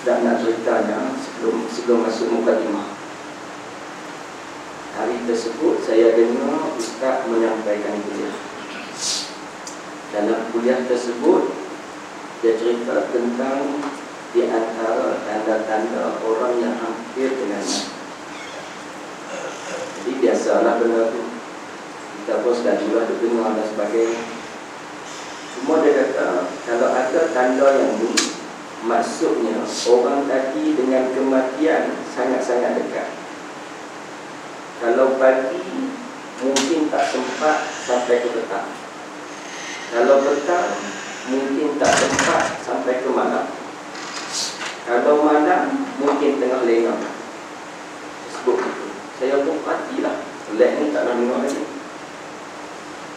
Dan nak ceritanya sebelum masuk mukadimah, hari tersebut saya dengar Ustaz menyampaikan kuliah. Dalam kuliah tersebut dia cerita tentang di antara tanda-tanda orang yang hampir dengan mati. Jadi biasalah benda tu, kita pun selalulah dengar dan sebagainya. Cuma dia kata kalau ada tanda yang ni, maksudnya orang tadi dengan kematian sangat-sangat dekat. Kalau pagi mungkin tak sempat sampai ke petang. Kalau petang mungkin tak sempat sampai ke malam. Kalau malam mungkin tengah lengah. Sebut itu. Saya pun matilah. Lek ni tak nak dengar lagi.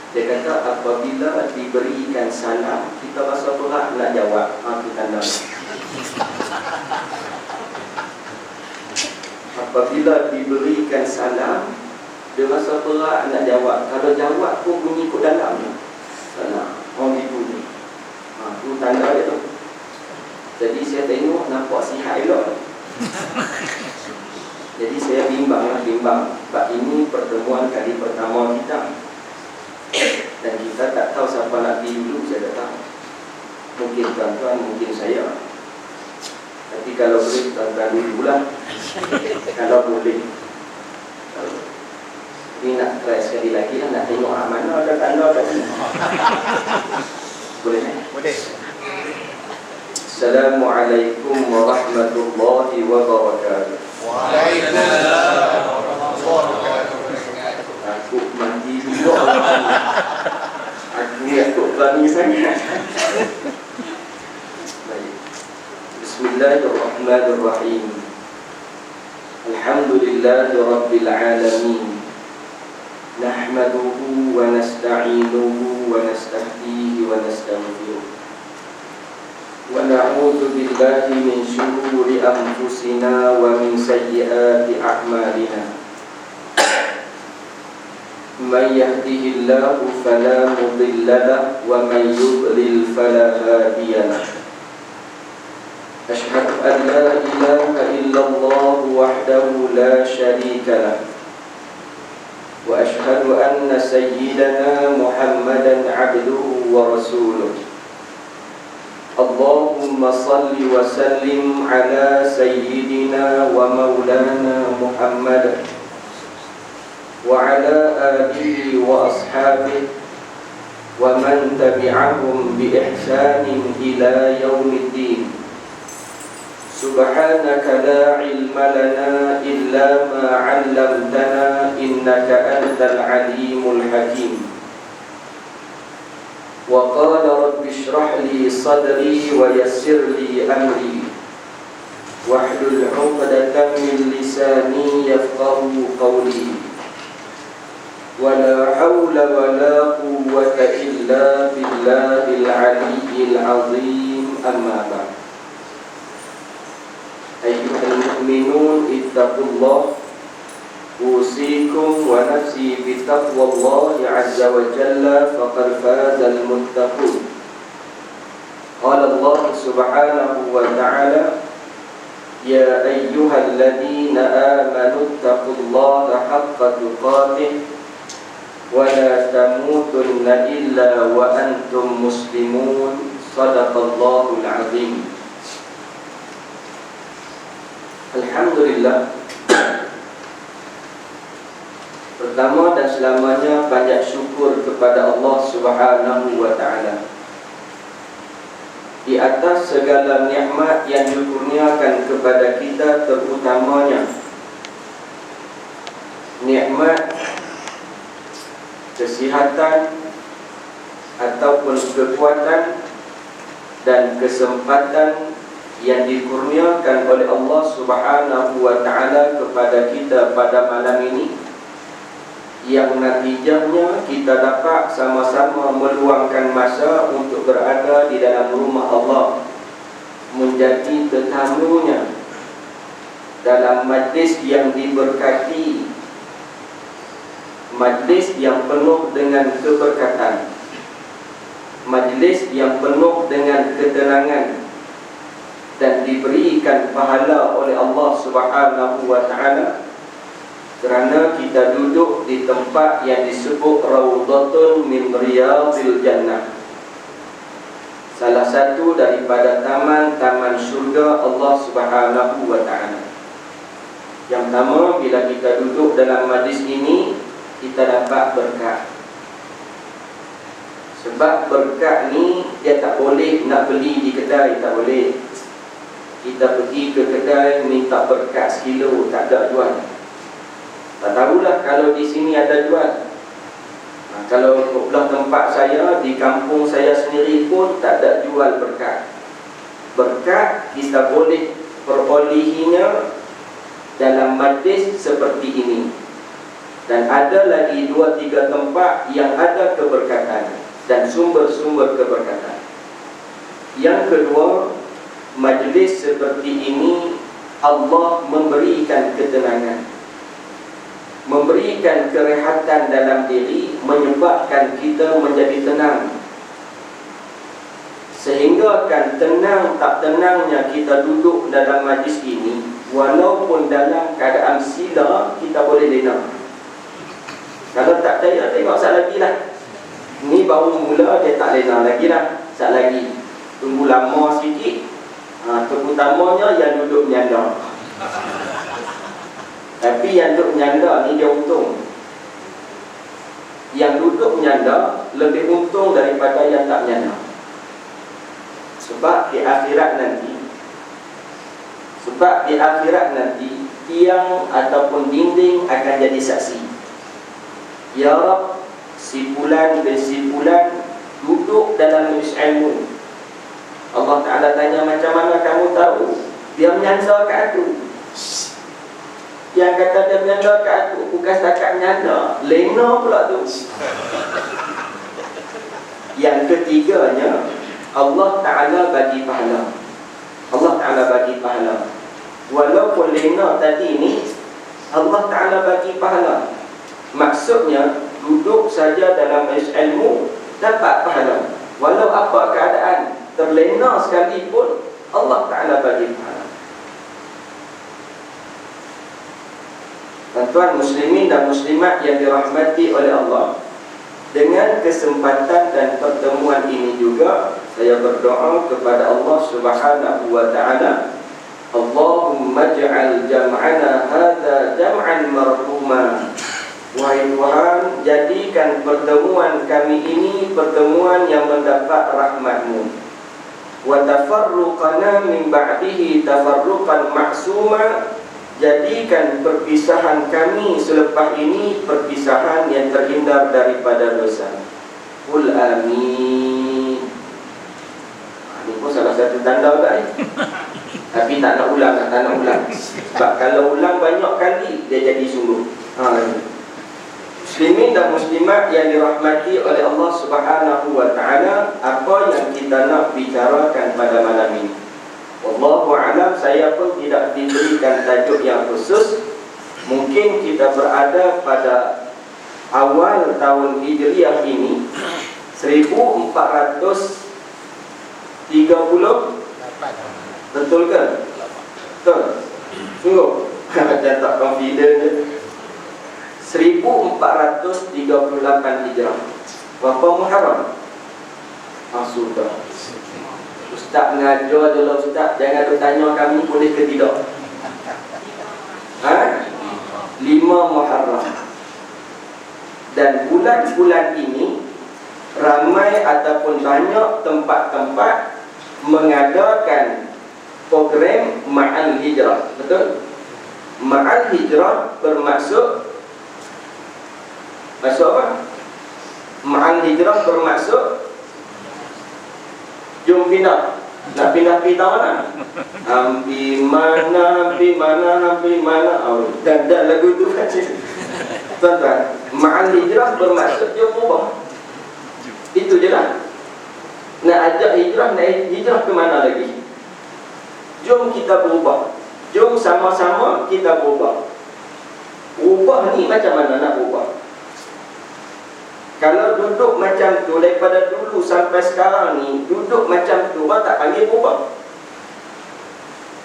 Dia kata apabila diberikan salam, kita rasa berat nak jawab. Itu tanda. Apabila diberikan salam, dia rasa berat nak jawab. Kalau jawab pun bunyi ikut dalam. Salam. Orang ibu ni. Itu tanda dia tu. Jadi saya tengok nampak sihat elok. Jadi saya bimbang. Sebab ini pertemuan kali pertama kita. Dan kita tak tahu siapa nak pergi dulu, saya tak tahu. Mungkin tuan-tuan, mungkin saya. Tapi kalau boleh, tuan-tuan dulu lah. Kalau boleh. Ini nak try sekali lagi lah, nak tengok mana ada tanda tadi. Boleh? Boleh. Assalamualaikum warahmatullahi wabarakatuh. Waalaikumsalam warahmatullahi wabarakatuh. Aku mandi dulu. Aku takut berani sangat. Baik. Bismillahirrahmanirrahim. Alhamdulillahi rabbil alamin. Nahmaduhu wa nasta'inuhu wa nastahdihi wa nastaghfiruh. Wa na'udzu billahi min shururi anfusina wa min sayyiati a'malina. Man yahdihillahu fala mudilla lahu wa man yudlil fala hadiya lahu. Asyhadu an la ilaha illallah wahdahu la syarika lahu. Wa asyhadu anna sayyidana Muhammadan 'abduhu wa rasuluh. Allahumma salli wa sallim ala sayyidina wa maulana Muhammad wa ala alihi wa ashabihi wa man tabi'ahum bi ihsanin ila yaumiddin. Subhanaka la ilma lana illa ma 'allamtana innaka antal alimul hakim. Wa qala rabbi shrah li sadri wa yassir li amri wahlul 'uqdatam min lisani yafqahu qawli. Wa la hawla wa la quwwata illa billahil 'aliyyil 'azim. Amma ba'd. Ayyuhal mu'minun ittaqullah. Usikum wa nafsi bitaqwallahi azza wa jalla faqad fazal muttaqun. Qala Allah subhanahu wa ta'ala, ya ayyuhalladzina amanu ittaqullaha haqqa tuqatih wa la tamutunna illa wa antum muslimun. Sadaqallahul azim. Alhamdulillah. Pertama dan selamanya banyak syukur kepada Allah Subhanahu wa ta'ala di atas segala nikmat yang dikurniakan kepada kita, terutamanya nikmat kesihatan ataupun kekuatan dan kesempatan yang dikurniakan oleh Allah Subhanahu wa ta'ala kepada kita pada malam ini, yang natijahnya kita dapat sama-sama meluangkan masa untuk berada di dalam rumah Allah, menjadi tetamunya dalam majlis yang diberkati, majlis yang penuh dengan keberkatan, majlis yang penuh dengan ketenangan, dan diberikan pahala oleh Allah Subhanahu wa taala kerana kita duduk di tempat yang disebut Raudhatun min Riyadil Jannah, salah satu daripada taman-taman syurga Allah Subhanahu wa taala. Yang pertama, bila kita duduk dalam majlis ini, kita dapat berkat. Sebab berkat ni dia tak boleh nak beli di kedai, tak boleh. Kita pergi ke kedai minta berkat sekilo, tak ada jual. Tak tahulah kalau di sini ada jual. Kalau belah tempat saya, di kampung saya sendiri pun tak ada jual berkat. Berkat kita boleh perolehinya dalam majlis seperti ini. Dan ada lagi 2-3 tempat yang ada keberkatan dan sumber-sumber keberkatan. Yang kedua, majlis seperti ini Allah memberikan ketenangan, memberikan kerehatan dalam diri, menyebabkan kita menjadi tenang. Sehingga kan tenang tak tenangnya kita duduk dalam majlis ini, walaupun dalam keadaan sila, kita boleh lena. Kalau tak percaya, tengok sat lagi lah. Ni baru mula, dia tak lena lagi lah. Sat lagi, tunggu lama sikit. Terutamanya yang duduk menyanda. Tapi yang duduk menyanda ni dia untung. Yang duduk menyanda lebih untung daripada yang tak menyanda. Sebab di akhirat nanti tiang ataupun dinding akan jadi saksi. Ya Rab, si fulan bin si fulan duduk dalam majlis ilmu. Allah Ta'ala tanya, macam mana kamu tahu? Dia menyanda kat aku. Yang kata dia menyanda kat aku, bukan setakat menyanda, lena pula tu. Yang ketiganya, Allah Ta'ala bagi pahala. Allah Ta'ala bagi pahala. Walaupun lena tadi ni, Allah Ta'ala bagi pahala. Maksudnya, duduk saja dalam majlis ilmu dapat pahala. Walau apa keadaan, terlena sekalipun, Allah Ta'ala bagi pahala. Tuan-tuan muslimin dan muslimat yang dirahmati oleh Allah, dengan kesempatan dan pertemuan ini juga saya berdoa kepada Allah Subhanahu wa taala, Allahumma ij'al jam'ana hadza jam'an marhuma. Wahai Tuhan, jadikan pertemuan kami ini pertemuan yang mendapat rahmat-Mu. Wa tafarruqana min ba'dihi tafarruqan ma'suma. Jadikan perpisahan kami selepas ini perpisahan yang terhindar daripada dosa. Qul amin. Ini pun salah satu tanda tak? Tapi tak nak ulang. Sebab kalau ulang banyak kali, dia jadi sungguh. Muslimin dan muslimat yang dirahmati oleh Allah Subhanahu wa taala, apa yang kita nak bicarakan pada malam ini? Wallahu a'lam, saya pun tidak diberikan tajuk yang khusus. Mungkin kita berada pada awal tahun Hijriah ini 1438. Betul ke? Betul? Sungguh? Macam tak confident je. 1438 Hijrah. Berapa Muharram? Sudah. Ustaz mengajar je lah Ustaz, jangan bertanya kami boleh ke tidak. 5 Muharram. Dan bulan-bulan ini ramai ataupun banyak tempat-tempat mengadakan program Ma'al Hijrah. Betul? Ma'al Hijrah bermaksud apa? Ma'al Hijrah bermaksud jom pindah. Nak pindah mana? Hampi mana. Dan lagu tu baca. Tuan-tuan, Ma'al Hijrah bermaksud jom ubah. Itu je lah. Nak ajak hijrah, nak hijrah ke mana lagi? Jom kita berubah. Jom sama-sama kita berubah. Ubah ni macam mana nak ubah? Kalau duduk macam tu daripada dulu sampai sekarang ni, duduk macam tu, orang tak panggil berubah.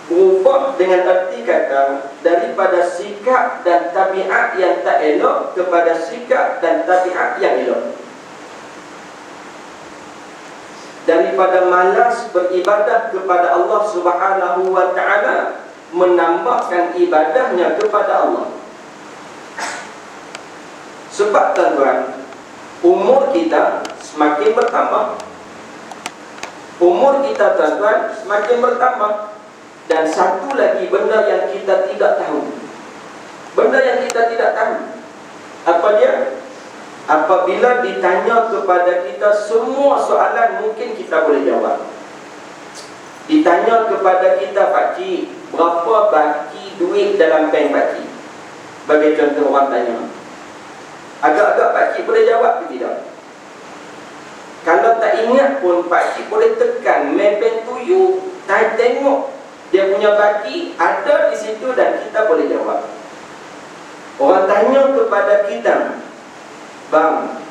berubah dengan erti kata daripada sikap dan tabiat yang tak elok kepada sikap dan tabiat yang elok. Daripada malas beribadah kepada Allah Subhanahu wa ta'ala, menambahkan ibadahnya kepada Allah. Sebab tuan-tuan, umur kita semakin bertambah. Umur kita tuan-tuan semakin bertambah. Dan satu lagi benda yang kita tidak tahu. Benda yang kita tidak tahu. Apa dia? Apabila ditanya kepada kita semua soalan, mungkin kita boleh jawab. Ditanya kepada kita, pakcik, berapa baki duit dalam bank pakcik? Bagi contoh orang tanya. Agak-agak pakcik boleh jawab ke tidak? Kalau tak ingat pun pakcik boleh tekan maybank to you, tengok dia punya baki ada di situ dan kita boleh jawab. Orang tanya kepada kita, bang,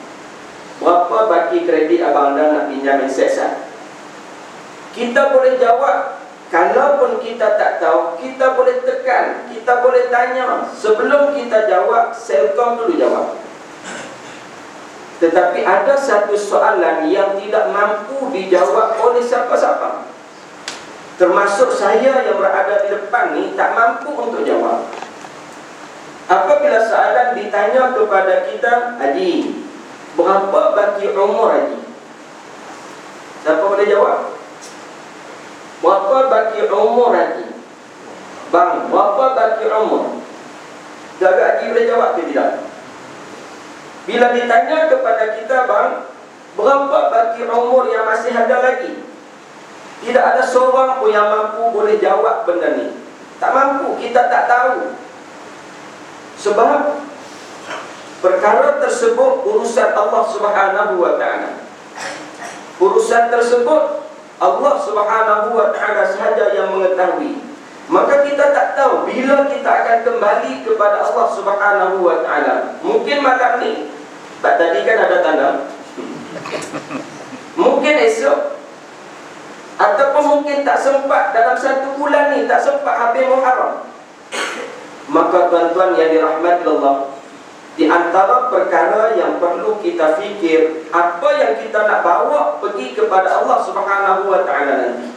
berapa baki kredit abang anda nak pinjam SSA? Kita boleh jawab. Kalaupun kita tak tahu, kita boleh tekan, kita boleh tanya. Sebelum kita jawab, Selcom dulu jawab. Tetapi ada satu soalan yang tidak mampu dijawab oleh siapa-siapa. Termasuk saya yang berada di depan ni tak mampu untuk jawab. Apabila soalan ditanya kepada kita, Haji, berapa baki umur Haji? Siapa boleh jawab? Berapa baki umur Haji? Bang, berapa baki umur? Jaga Haji boleh jawab ke tidak? Bila ditanya kepada kita, bang, berapa baki umur yang masih ada lagi? Tidak ada seorang pun yang mampu boleh jawab benda ni. Tak mampu, kita tak tahu. Sebab perkara tersebut urusan Allah Subhanahu wa ta'ala. Urusan tersebut Allah Subhanahu wa ta'ala sahaja yang mengetahui. Maka kita tak tahu bila kita akan kembali kepada Allah Subhanahu wa ta'ala. Mungkin malam ni, tadi kan ada tanda. Mungkin esok, ataupun mungkin tak sempat dalam satu bulan ni, tak sempat habis Muharram. Maka tuan-tuan yang dirahmati Allah, di antara perkara yang perlu kita fikir, apa yang kita nak bawa pergi kepada Allah Subhanahu wa ta'ala nanti.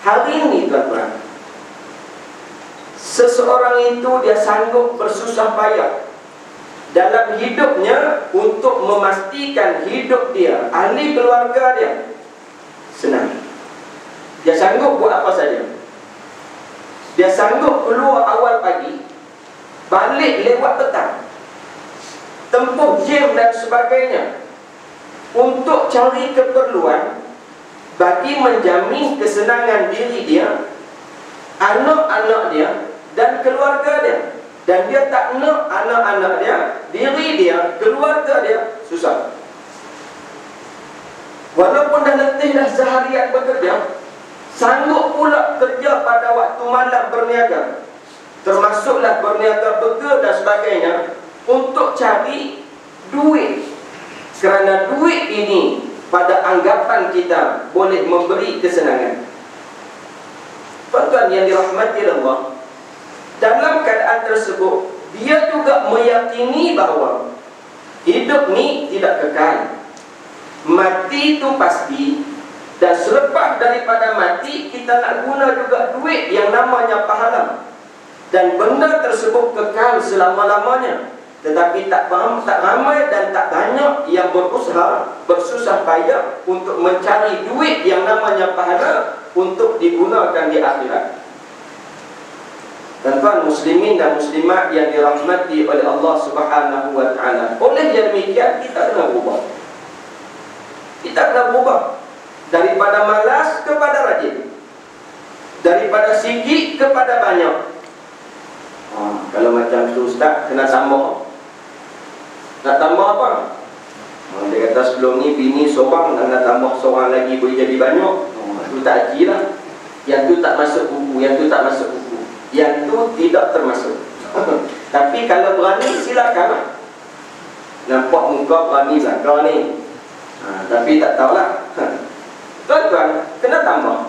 Hari ini tuan-tuan, seseorang itu dia sanggup bersusah payah dalam hidupnya untuk memastikan hidup dia, ahli keluarga dia senang. Dia sanggup buat apa saja. Dia sanggup keluar awal pagi, balik lewat petang, tempuh jam dan sebagainya untuk cari keperluan bagi menjamin kesenangan diri dia, anak-anak dia dan keluarga dia. Dan dia tak nak anak-anak dia, diri dia, keluarga dia susah. Walaupun dah letih dah seharian bekerja, sanggup pula kerja pada waktu malam berniaga, termasuklah berniaga burger dan sebagainya, untuk cari duit. Kerana duit ini pada anggapan kita boleh memberi kesenangan. Tuan-tuan yang dirahmati Allah, dalam keadaan tersebut dia juga meyakini bahawa hidup ni tidak kekal. Mati itu pasti. Dan selepas daripada mati, kita nak guna juga duit yang namanya pahala. Dan benda tersebut kekal selama-lamanya. Tetapi tak ramai dan tak banyak yang berusaha, bersusah payah untuk mencari duit yang namanya pahala untuk digunakan di akhirat. Tuan-tuan muslimin dan muslimat yang dirahmati oleh Allah Subhanahu wa ta'ala, oleh yang demikian kita kena berubah. Kita kena berubah daripada malas kepada rajin, daripada sikit kepada banyak. Kalau macam tu ustaz, kena tambah. Nak tambah apa? Dia kata sebelum ni bini seorang, nak tambah seorang lagi boleh jadi banyak. Itu tak kira. Yang tu tak masuk buku, yang tu tak masuk buku, yang tu tidak termasuk. Tapi kalau berani silakan. Nampak muka berani lah kau ni. Tapi tak tahulah. Tuan-tuan, kena tambah.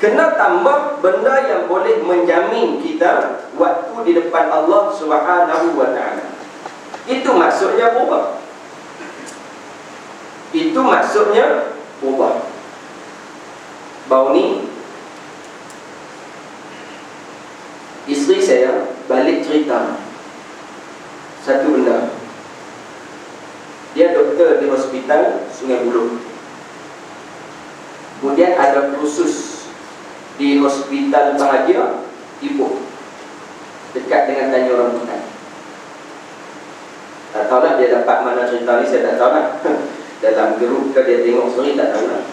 Kena tambah benda yang boleh menjamin kita waktu di depan Allah Subhanahu wa ta'ala. Itu maksudnya berubah. Itu maksudnya berubah. Baru ni isteri saya balik cerita satu benda. Dia doktor di hospital Sungai Buloh. Kemudian ada kursus di hospital Bahagia Ipoh, dekat dengan Tanjung Rambutan. Tak tahulah dia dapat mana cerita ni, saya tak tahulah. Dalam grup ke dia tengok story, tak tahulah.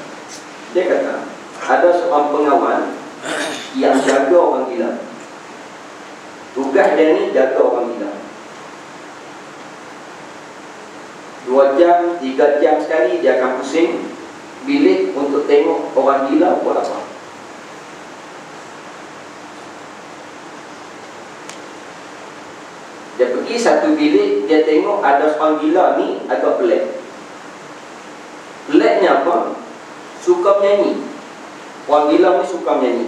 Dia kata ada seorang pengawal yang jaga orang gila. Tugas dia ni jaga orang gila. 2 jam, 3 jam sekali dia akan pusing bilik untuk tengok orang gila buat apa. Dia pergi satu bilik, dia tengok ada seorang gila ni agak pelik. Peliknya apa? Suka menyanyi. Orang gila ni suka menyanyi.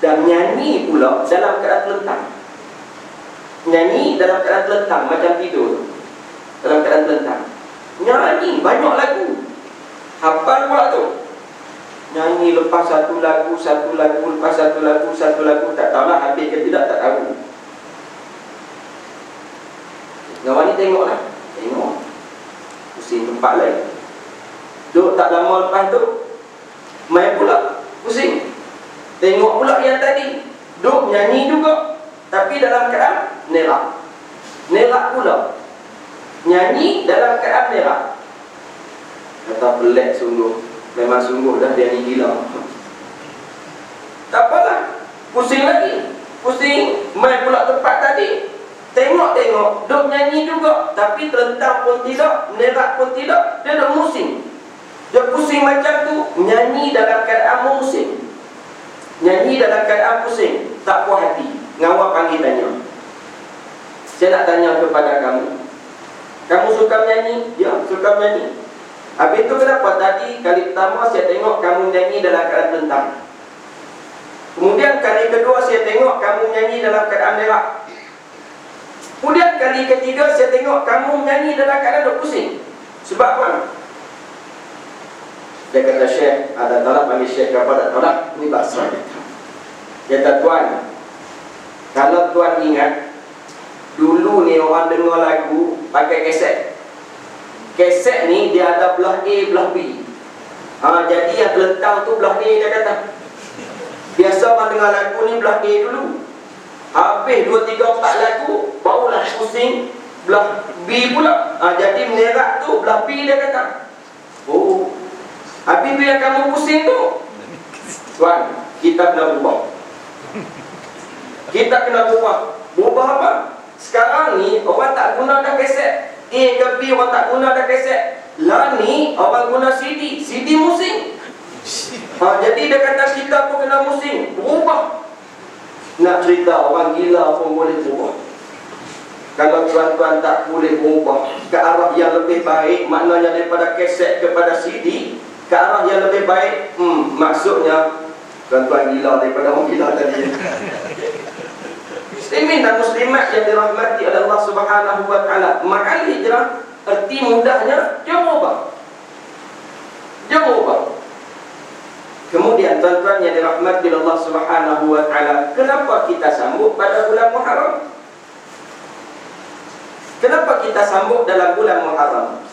Dan nyanyi pula dalam keadaan terlentang. Nyanyi dalam keadaan terlentang, macam tidur dalam keadaan terlentang. Nyanyi banyak lagu, hafal pula tu. Nyanyi lepas satu lagu, lepas satu lagu, tak tahulah habis ke tidak, tak tahu. Kawan ni tengoklah, tengok pusing tempat lain. Duk tak lama lepas tu main pula pusing. Tengok pula yang tadi duk nyanyi juga, tapi dalam keadaan nerak. Nerak pula, nyanyi dalam keadaan nerak. Kata pelik sungguh. Memang sungguh dah dia ni gila. Tak apalah, pusing lagi. Pusing, main pula tempat tadi. Tengok-tengok, duk nyanyi juga, tapi terentang pun tidak, nerak pun tidak. Dia dah musing. Dia pusing macam tu, nyanyi dalam keadaan musing. Nyanyi dalam keadaan pusing, tak puas hati. Ngawak panggil tanya. Saya nak tanya kepada kamu, kamu suka menyanyi? Ya, suka menyanyi. Habis itu kenapa tadi kali pertama saya tengok kamu nyanyi dalam keadaan terentang, kemudian kali kedua saya tengok kamu nyanyi dalam keadaan nerak, kemudian kali ketiga saya tengok kamu nyanyi dalam keadaan duk pusing. Sebab apa? Dia kata, Syekh, ada tolak panggil Syekh apa tak tolak? Ini bahasa. Dia kata, Tuan, kalau Tuan ingat, dulu ni orang dengar lagu pakai kaset. Kaset ni dia ada belah A, belah B. Jadi yang terlentang tu belah A, dia kata. Biasa orang dengar lagu ni belah A dulu. Habis 2, 3, 4 lagu, barulah pusing belah B pula. Jadi menerak tu belah B, dia kata. Oh, habis tu yang kamu pusing tu, Tuan, kita kena berubah. Kita kena berubah. Berubah apa? Sekarang ni orang tak guna dah kaset. A ke B orang tak guna dah kaset. Lah ni orang guna CD. CD musing. Jadi dia kata kita pun kena musing. Berubah. Nak cerita orang gila pun boleh berubah. Kalau tuan-tuan tak boleh berubah ke arah yang lebih baik, maknanya daripada kaset kepada CD, ke arah yang lebih baik, maksudnya tuan-tuan gila daripada orang gila tadi. Muslimin dan muslimat yang dirahmati oleh Allah Subhanahu wa ta'ala, maka hijrah erti mudahnya dia berubah. Dia berubah. Kemudian tuan-tuan yang dirahmati oleh Allah Subhanahu wa ta'ala, kenapa kita sambut pada bulan Muharram? Kenapa kita sambut dalam bulan Muharram?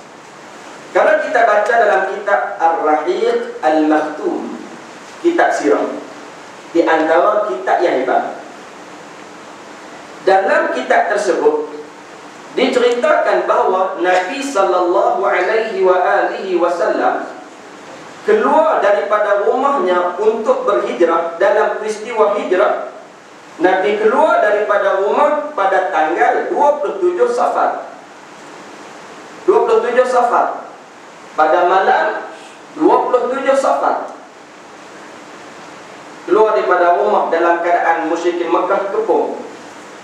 Kalau kita baca dalam kitab Ar-Rahiq Al-Maktum, kitab sirah, di antara kitab yang hebat, dalam kitab tersebut diceritakan bahawa Nabi sallallahu alaihi wasallam keluar daripada rumahnya untuk berhijrah. Dalam peristiwa hijrah, Nabi keluar daripada rumah pada tanggal 27 Safar. 27 Safar, pada malam 27 Safar, keluar daripada rumah dalam keadaan musyrikin Makkah kepung.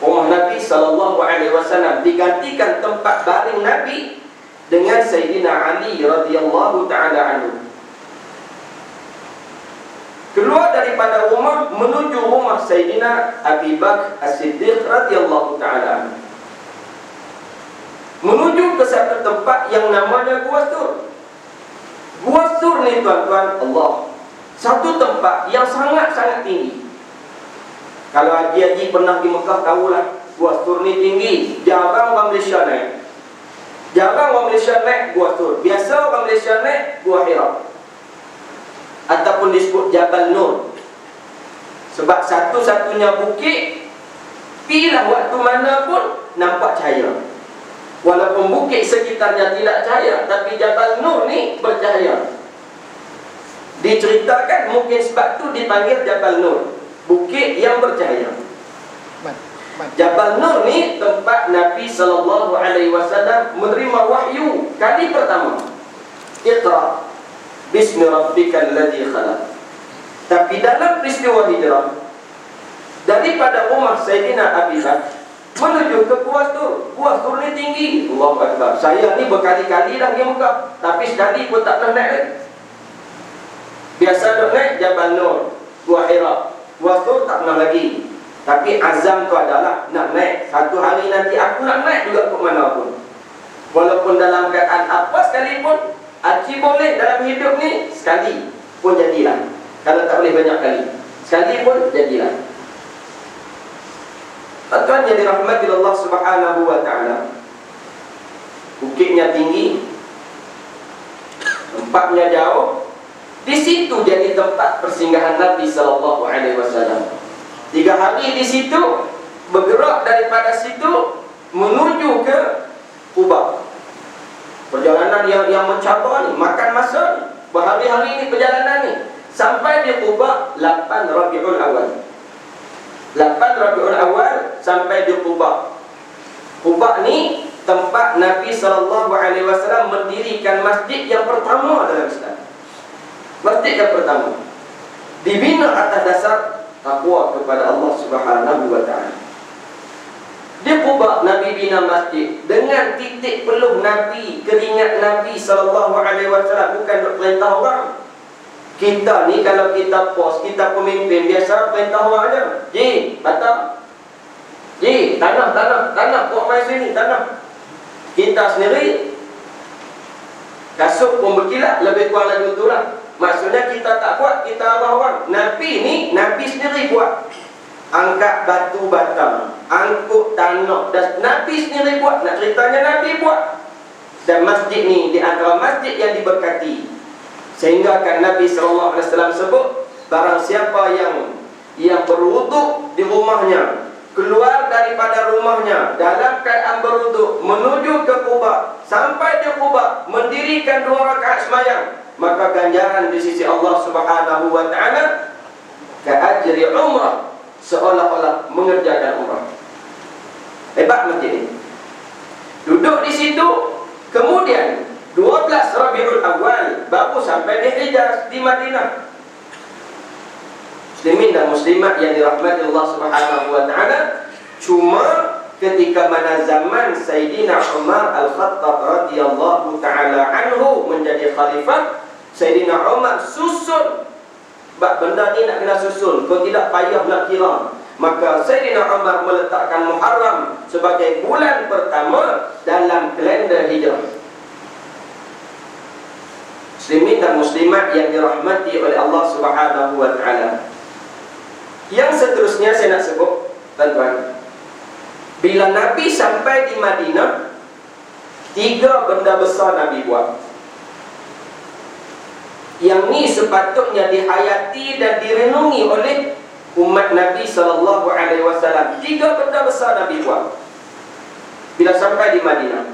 Rumah Nabi SAW digantikan tempat baring Nabi dengan Sayyidina Ali radhiyallahu ta'ala anhu. Keluar keluar daripada rumah menuju rumah Sayyidina Abi Bakar As-Siddiq radhiyallahu ta'ala. Menuju ke satu tempat yang namanya Gua Sur. Gua Sur ni tuan-tuan Allah, satu tempat yang sangat-sangat tinggi. Kalau haji-haji pernah di Mekah tahulah, Gua Sur ni tinggi. Jarang orang Malaysia naik. Jarang orang Malaysia naik Gua Sur. Biasa orang Malaysia naik Gua Hira, ataupun disebut Jabal Nur. Sebab satu-satunya bukit, pilah waktu mana pun nampak cahaya. Walaupun bukit sekitarnya tidak cahaya, tapi Jabal Nur ni bercahaya. Diceritakan mungkin sebab tu dipanggil Jabal Nur, bukit yang bercahaya. Jabal Nur ni tempat Nabi SAW menerima wahyu kali pertama. Iqra bismi rabbikal ladzi khalaq. Tapi dalam peristiwa hijrah daripada rumah Sayyidina Abi Bakar menuju ke Gua Sur. Gua Sur ni tinggi. Allahu Akbar. Saya ni berkali-kali dah pergi Mekah, tapi sekali pun tak pernah naik lagi. Biasa duk naik Jabal Nur, Gua Hira. Gua Sur tak pernah lagi. Tapi azam tu adalah nak naik. Satu hari nanti aku nak naik juga ke mana pun. Walaupun dalam keadaan apa sekalipun, haji boleh dalam hidup ni sekali pun jadilah. Kalau tak boleh banyak kali, sekali pun jadilah. Tuan yang dirahmati Allah Subhanahu wa ta'ala, bukitnya tinggi, tempatnya jauh. Di situ jadi tempat persinggahan Nabi sallallahu alaihi wasallam. 3 hari di situ, bergerak daripada situ menuju ke Quba. Perjalanan yang mencabar ni, makan masa ni, berhari-hari ni perjalanan ni. Sampai di Quba 8 Rabiul Awal. 8 Rabiul Awal sampai di Quba. Quba ni tempat Nabi SAW mendirikan masjid yang pertama dalam Islam. Masjid yang pertama dibina atas dasar takwa kepada Allah Subhanahu wa ta'ala. Di Quba Nabi bina masjid dengan titik peluh Nabi, keringat Nabi SAW, bukan untuk perintah orang. Kita ni kalau kita bos, kita pemimpin, biasa perintah orang aja. Ji, batal. Ji, tanah, buat main sini, tanah. Kita sendiri kasut pun berkilat, lebih kurang lagi itulah. Maksudnya kita tak buat, kita arah orang. Nabi ni, Nabi sendiri buat. Angkat batu batam, angkut tanah, dan Nabi sendiri buat. Nak ceritanya Nabi buat. Dan masjid ni di antara masjid yang diberkati. Sehingga kan Nabi SAW sebut, barang siapa yang berwuduk di rumahnya, keluar daripada rumahnya dalam keadaan berwuduk, menuju ke Quba, sampai di Quba mendirikan 2 rakaat sembahyang, maka ganjaran di sisi Allah Subhanahu wa ta'ala ka'ajri umrah, seolah-olah mengerjakan umrah. Hebat masjid ini. Duduk di situ, kemudian 12 Rabiul Awal baru sampai di Hijaz, di Madinah. Muslimin dan muslimat yang dirahmati Allah Subhanahu wa ta'ala, cuma ketika mana zaman Sayyidina Umar Al-Khattab radhiyallahu ta'ala anhu menjadi khalifah, Sayyidina Umar susun. Sebab benda ni nak kena susun, kalau tidak payah nak kira. Maka Sayyidina Umar meletakkan Muharram sebagai bulan pertama dalam kalender Hijrah. Muslimin dan muslimat yang dirahmati oleh Allah Subhanahu wa ta'ala, yang seterusnya saya nak sebut, tuan-tuan, bila Nabi sampai di Madinah, 3 benda besar Nabi buat. Yang ni sepatutnya dihayati dan direnungi oleh umat Nabi SAW. 3 benda besar Nabi buat bila sampai di Madinah.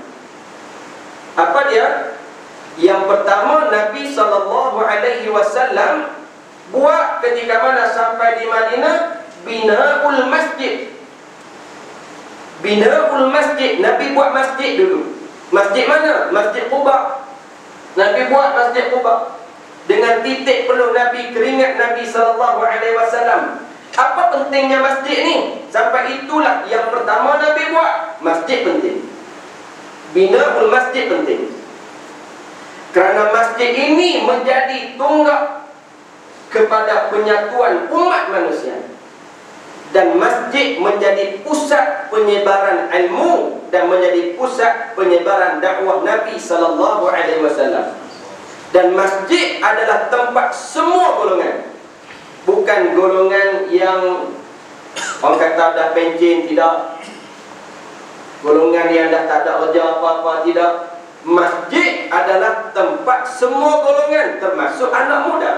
Apa dia? Yang pertama, Nabi SAW buat ketika mana sampai di Madinah, binaul masjid. Binaul masjid. Nabi buat masjid dulu. Masjid mana? Masjid Quba. Nabi buat masjid Quba dengan titik peluh Nabi, keringat Nabi SAW. Apa pentingnya masjid ni? Sampai itulah yang pertama Nabi buat. Masjid penting. Binaul masjid penting. Kerana masjid ini menjadi tonggak kepada penyatuan umat manusia. Dan masjid menjadi pusat penyebaran ilmu dan menjadi pusat penyebaran dakwah Nabi sallallahu alaihi wasallam. Dan masjid adalah tempat semua golongan. Bukan golongan yang orang kata dah pencen, tidak. Golongan yang dah tak ada kerja apa-apa, tidak. Masjid adalah tempat semua golongan, termasuk anak muda.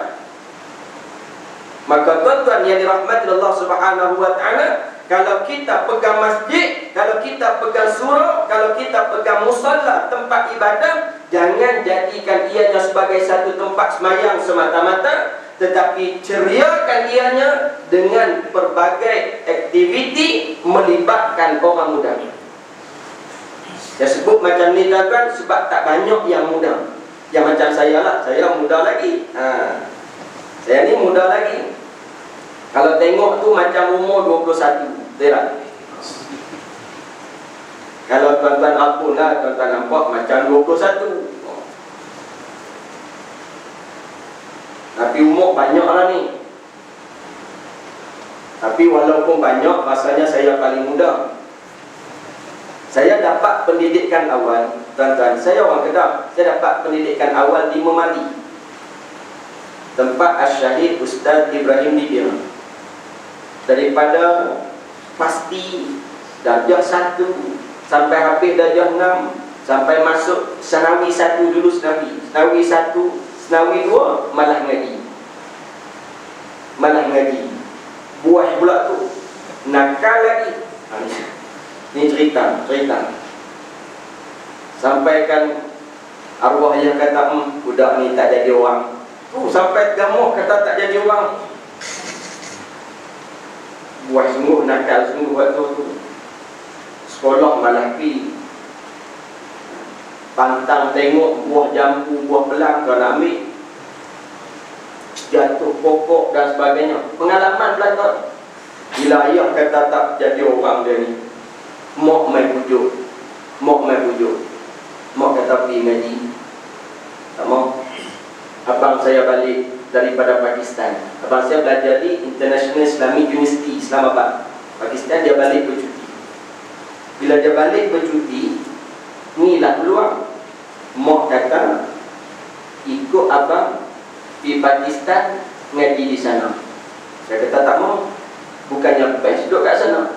Maka tuan-tuan yang dirahmati Allah Subhanahu wa taala, kalau kita pegang masjid, kalau kita pegang surau, kalau kita pegang musalla, tempat ibadah, jangan jadikan ianya sebagai satu tempat semayang semata-mata, tetapi ceriakan ianya dengan berbagai aktiviti melibatkan orang muda. Saya sebut macam ni tuan-tuan sebab tak banyak yang muda. Yang macam saya lah, saya muda lagi. Saya ni muda lagi. Kalau tengok tu macam umur 21, betul tak? Kalau tuan-tuan ampun lah, tuan-tuan nampak macam 21. Tapi umur banyak lah ni. Tapi walaupun banyak, rasanya saya paling muda. Saya dapat pendidikan awal, tuan-tuan, saya orang Kedah. Saya dapat pendidikan awal di Memali, tempat Asy-Syahid Ustaz Ibrahim Dibir. Daripada pasti darjah 1 sampai habis darjah 6, sampai masuk Senawi 1 dulu, Senawi 1, Senawi 2 malah ngaji. Buah pula tu nakal lagi. Ni cerita. Sampaikan arwah yang kata budak ni tak jadi orang. Sampai gamuk kata tak jadi orang. Buah sungguh nakal sungguh waktu tu. Sekolah malah pi pantang tengok buah jambu, buah pelang kau nak ambil, jatuh pokok dan sebagainya. Pengalaman belakang. Bila ayah kata tak jadi orang dia ni, mak mai pujuk. Mak kata pergi ngaji, tak mau. Abang saya balik daripada Pakistan. Abang saya belajar di International Islamic University Islamabad, Pakistan. Dia balik bercuti. Bila dia balik bercuti, inilah peluang. Mak kata ikut abang di Pakistan ngaji di sana. Saya kata tak mau. Bukannya best duduk kat sana.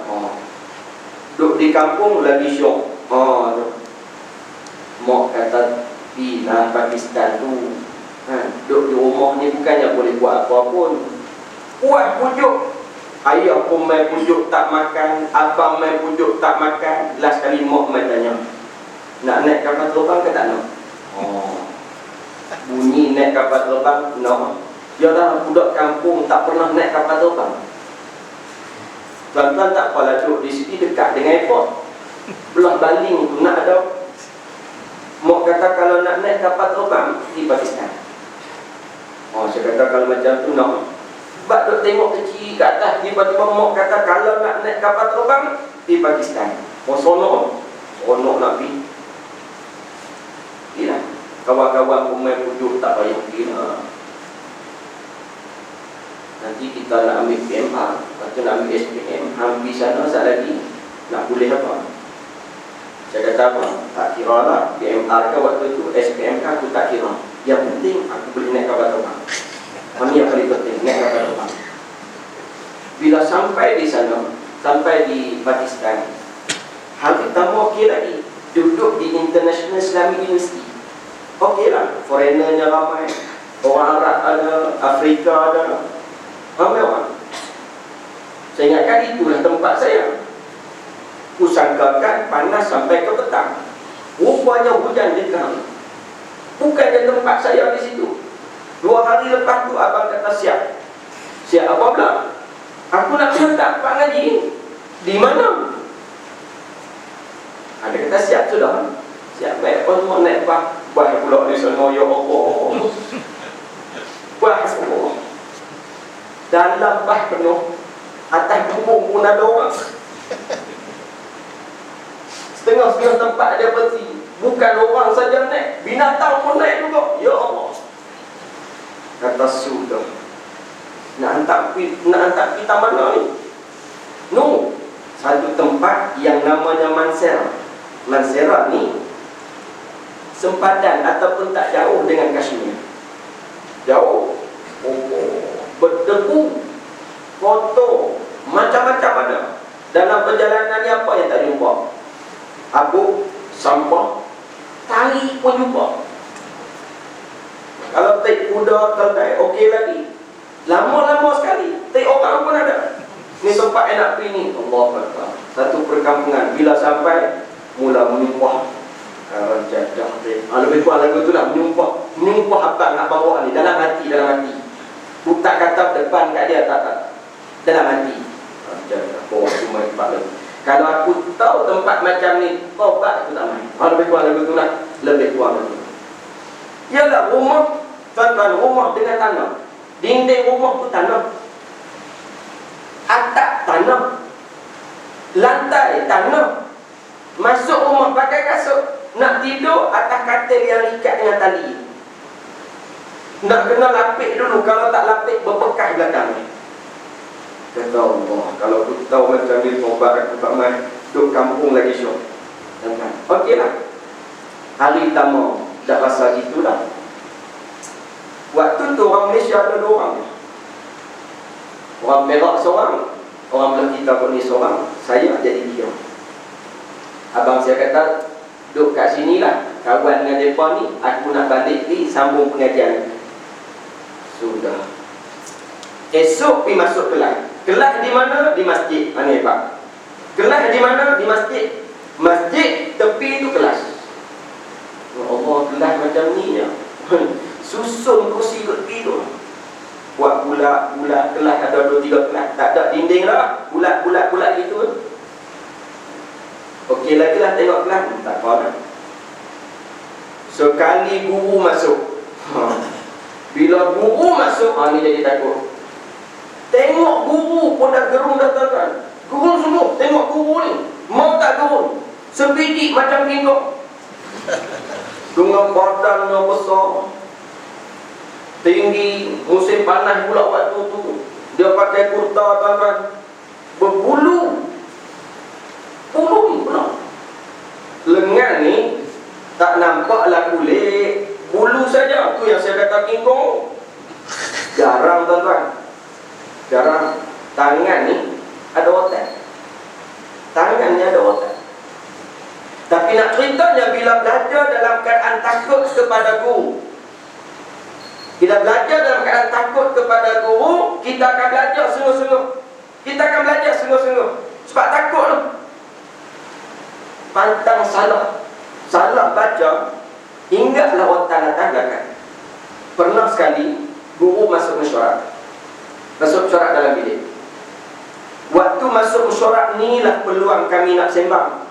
Duduk di kampung lagi syok. Mak kata bila Pakistan tu duduk di rumah ni bukannya boleh buat apa pun. Buat pujuk. Ayah pun main pujuk tak makan, abang main pujuk tak makan. Last kali mak main tanya, nak naik kapal terbang ke tak nak? Bunyi naik kapal terbang, no. Dia dah budak kampung tak pernah naik kapal terbang. Tuan-tuan tak apalah duduk di sini dekat dengan airport. Belah baling tu nak ada. Mak kata kalau nak naik kapal terbang di Pakistan. Saya kata kalau macam tu nak. Sebab duk tengok kecil kat atas, tiba-tiba mak kata kalau nak naik kapal terbang di Pakistan. Sonok nak pergi. Gila. Kawan-kawan pemain pujuk tak payah pergi lah. Nanti kita nak ambil PMR, lepas tu nak ambil SPM, hampir sana sekali lagi nak boleh apa? Saya kata apa? Tak kira lah PMR ke waktu tu, SPM kan aku tak kira. Yang penting aku boleh naik kapal terbang. Ini yang paling penting, naik kapal terbang. Bila sampai di sana, sampai di Pakistan, hampir tambah okey lagi. Duduk di International Islamic University, okey lah, foreignernya ramai. Orang Arab ada, Afrika ada, ramai orang. Saya ingatkan itulah tempat saya. Kusangkakan panas sampai ke petang. Rupanya hujan di tengah. Bukannya tempat saya di situ. 2 hari lepas tu abang kata siap. Siap apa pula? Aku nak hantar Pak Ngaji. Di mana? Ada kata siap sudah. Siap baik pun mau naik bah. Bah pula di sana ya Allah. Bah Allah. Dalam bah penuh. Atas bumbung pun ada orang. Setengah-setengah tempat ada berhenti. Bukan orang saja naik, binatang pun naik juga. Ya Allah. Kata sudah. hantar kita mana ni? No. Satu tempat yang namanya Mansera. Mansera ni sempadan ataupun tak jauh dengan Kashmir. Jauh. Berdebu, kotor, macam-macam ada. Dalam perjalanan ni apa yang tak jumpa? Abu, sampah, tali pun jumpa. Kalau taik kuda, keldai, okey lagi. Lama-lama sekali, taik orang pun ada. Ni tempat enak pergi ni. Allah Akbar. Satu perkampungan. Bila sampai, mula menyumpah. Jadah. Lebih kurang lagu tu lah. Menyumpah apa nak bawa ni. Dalam hati. Tak kata depan kat dia, tak. Dalam hati. Jadah. Bawa cuma tempat lagi. Kalau aku tahu tempat macam ni, taubat aku tak main. Lebih kurang lagu tu lah. Lebih kurang lagu tu. Ialah rumah, tuan-tuan, rumah dengan tanah. Dinding rumah tu tanah. Atap tanah. Lantai tanah. Masuk rumah pakai kasut. Nak tidur atas katil yang ikat dengan tali. Nak kena lapik dulu. Kalau tak lapik, berbekas belakang ni. Kata Allah, kalau aku tahu macam ni, taubat aku tak main. Duduk kampung lagi syok. Okeylah. Hari pertama dah rasa gitulah. Waktu tu orang Malaysia ada 2 orang. Orang Perak seorang, orang belah kita pun ni seorang. Saya jadi 3. Abang saya kata, duduk kat sini lah, kawan dengan mereka ni. Aku nak balik ni, sambung pengajian. Sudah. Esok pergi masuk kelas. Kelas di mana? Di masjid. Mana Pak? Kelas di mana? Di masjid. Masjid tepi tu kelas. Ya Allah, kelas macam ni ya. Susun kursi kot tidur. Buat bulat kelas, ada 2-3 kelas. Tak ada dinding lah. Bulat gitu. Okey lagi lah tengok kelas. Tak apa dah. Sekali guru masuk. Bila guru masuk, ni jadi takut. Tengok guru pun dah gerung dah tuan-tuan. Gerung semua. Tengok guru ni. Mau tak gerung? Sebidik macam kingkok. Dengan badannya besar. Tinggi. Musim panas pula waktu tu. Dia pakai kurta tuan-tuan. Berbulu. Bulu ni pula. Lengan ni tak nampaklah kulit. Bulu saja. Tu yang saya kata kingkong. Jarang tuan-tuan. Jarang. Tangan ni ada otak. Tangannya ada otak. Tapi nak ceritanya, bila belajar dalam keadaan takut kepada guru, bila belajar dalam keadaan takut kepada guru, kita akan belajar sungguh-sungguh. Kita akan belajar sungguh-sungguh. Sebab takut tu. Pantang salah baca, ingatlah otak datang belakang. Pernah sekali guru masuk mesyuarat. Masuk mesyuarat dalam bilik. Waktu masuk mesyuarat ni lah peluang kami nak sembang.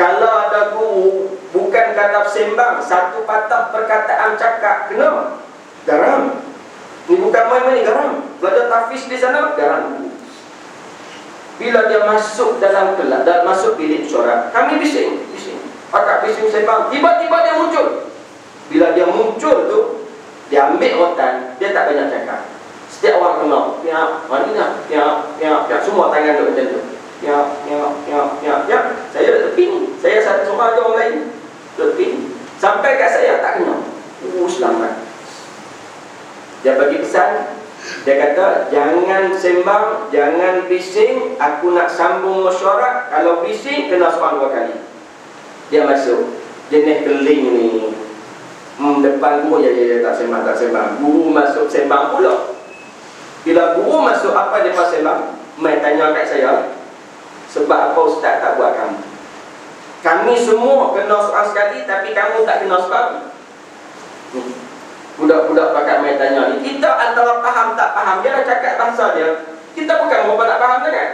Kalau ada guru, bukan kata sembang, satu patah perkataan cakap, kena garam. Ni bukan main-main, garam. Belajar tahfiz di sana, garam. Bila dia masuk dalam kelas, masuk bilik mesyuarat, kami bising. Pakak bising sembang, tiba-tiba dia muncul. Bila dia muncul tu, dia ambil rotan, dia tak banyak cakap. Setiap orang kenal, piak, mana piak, semua tangan duduk macam tu. Piak. Saya duduk tepi ni. Saya satu seorang je orang lain. Duduk tepi ni. Sampai kat saya tak kenal. Selamat. Dia bagi pesan. Dia kata, jangan sembang, jangan bising. Aku nak sambung mesyuarat. Kalau bising, kena seorang 2 kali. Dia masuk. Jenis keling ni. Depan guru, ya, tak sembang. Guru masuk sembang pula. Bila guru masuk, apa dia pasal bang? Mai tanya kat saya, sebab apa ustaz tak buat kamu? Kami semua kena seorang sekali, tapi kamu tak kena sebab. Budak-budak pakat mai tanya ni. Kita antara faham tak faham, dia dah cakap bahasa dia. Kita bukan berapa nak faham sangat.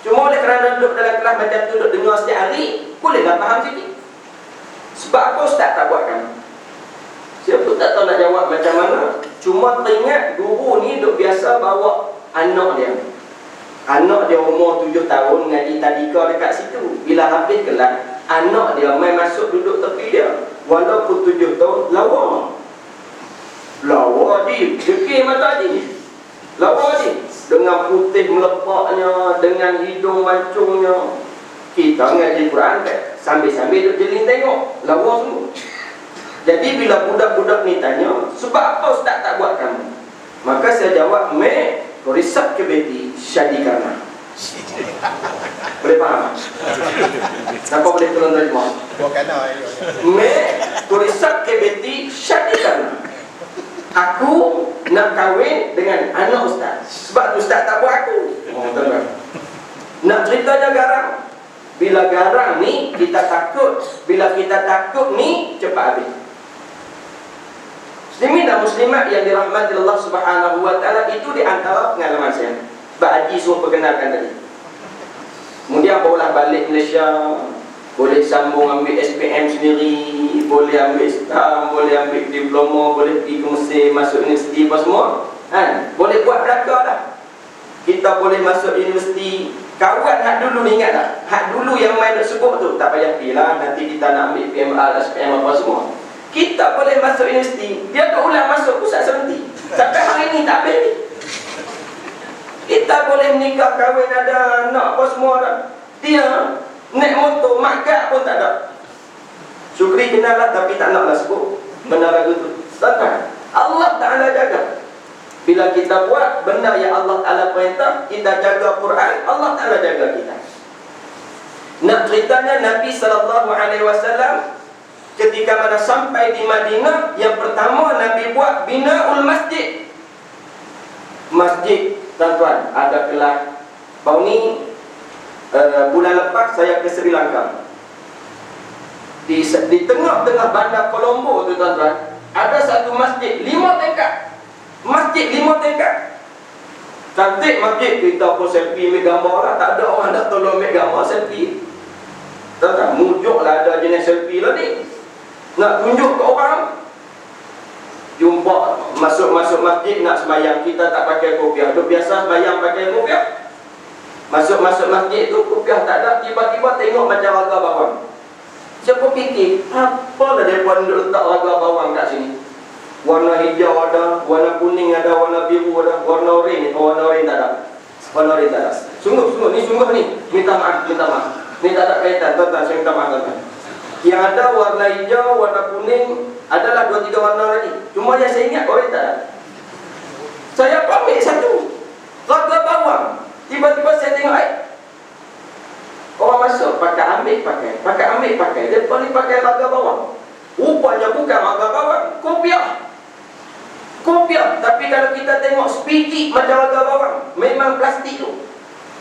Cuma oleh kerana duduk dalam kelas macam tu, duduk dengar setiap hari, bolehlah faham sikit. Sebab apa ustaz tak buat kamu? Saya pun tak tahu nak jawab macam mana. Cuma teringat guru ni duk biasa bawa anak dia. Anak dia umur 7 tahun ngaji tadika dekat situ. Bila habis kelas, anak dia main masuk duduk tepi dia. Walaupun 7 tahun, lawa je. Dekir mata je. Lawa je. dengan putih melepaknya, dengan hidung mancungnya. Kita ngaji Quran kan sambil-sambil duduk jeling tengok, lawa semua. Jadi bila budak-budak ni tanya, sebab apa ustaz tak buat kamu? Maka saya jawab, risat ke beti syadi karena. Boleh faham? Siapa boleh tolong terjemah? Bukan ada. Risat ke beti syadi karena. Aku nak kahwin dengan anak ustaz. Sebab tu ustaz tak buat aku. Nak ceritanya garang. Bila garang ni kita takut. Bila kita takut ni cepat habis. Muslimin dan muslimat yang dirahmati Allah Subhanahu wa taala, itu di antara pengalaman saya. Sebab Haji suruh perkenalkan tadi. Kemudian barulah balik Malaysia, boleh sambung ambil SPM sendiri, boleh ambil STAM, boleh ambil diploma, boleh pergi ke Mesir, masuk universiti apa semua. Boleh buat belaka dah. Kita boleh masuk universiti. Kawan hak dulu ni ingat tak? Hak dulu yang main nak sebut tu, tak payah pergi lah, nanti kita nak ambil PMR, SPM apa semua. Kita boleh masuk universiti, dia tak ulang masuk pusat serenti. Sampai hari ni tak habis ni. Kita boleh menikah, kahwin, ada anak apa semua dah. Dia naik motor, makan pun tak ada. Syukri kenal lah, tapi tak nak lah sebut benar lagu tu. Tuan-tuan, Allah Ta'ala jaga. Bila kita buat benda yang Allah Ta'ala perintah, kita jaga Quran, Allah Ta'ala jaga kita. Nak ceritanya Nabi SAW ketika mana sampai di Madinah, yang pertama Nabi buat binaul masjid. Masjid, tuan-tuan, ada kelas. Baru ni bulan lepas saya ke Sri Lanka. Di tengah-tengah bandar Colombo tu, tuan-tuan, ada satu masjid 5 tingkat. Masjid 5 tingkat. Cantik masjid. Kita pun selfie ambil gambar lah. Tak ada orang nak tolong ambil gambar selfie. Tak mujuk lah ada jenis selfie lah ni. Nak tunjuk ke orang. Jumpa masuk masjid nak sembahyang, kita tak pakai kopiah. Duk biasa sembahyang pakai kopiah. Masuk masjid tu kopiah tak ada. Tiba-tiba tengok macam raga bawang. Siapa fikir, apalah mereka duduk letak raga bawang kat sini. Warna hijau ada, warna kuning ada, warna biru ada, warna oranye. Warna oranye tak ada. Warna oranye tak ada. Sungguh ni. Minta maaf. Ni tak ada kaitan, tuan-tuan, saya minta maaf, tuan-tuan. Yang ada warna hijau, warna kuning, adalah 2-3 warna lagi. Cuma yang saya ingat oranye tak ada. Saya ambil satu raga bawang. Tiba-tiba saya tengok orang masuk pakai ambil pakai. Depa ni pakai raga bawang. Rupanya bukan raga bawang, kopiah. Tapi kalau kita tengok sepiti macam raga bawang, memang plastik tu.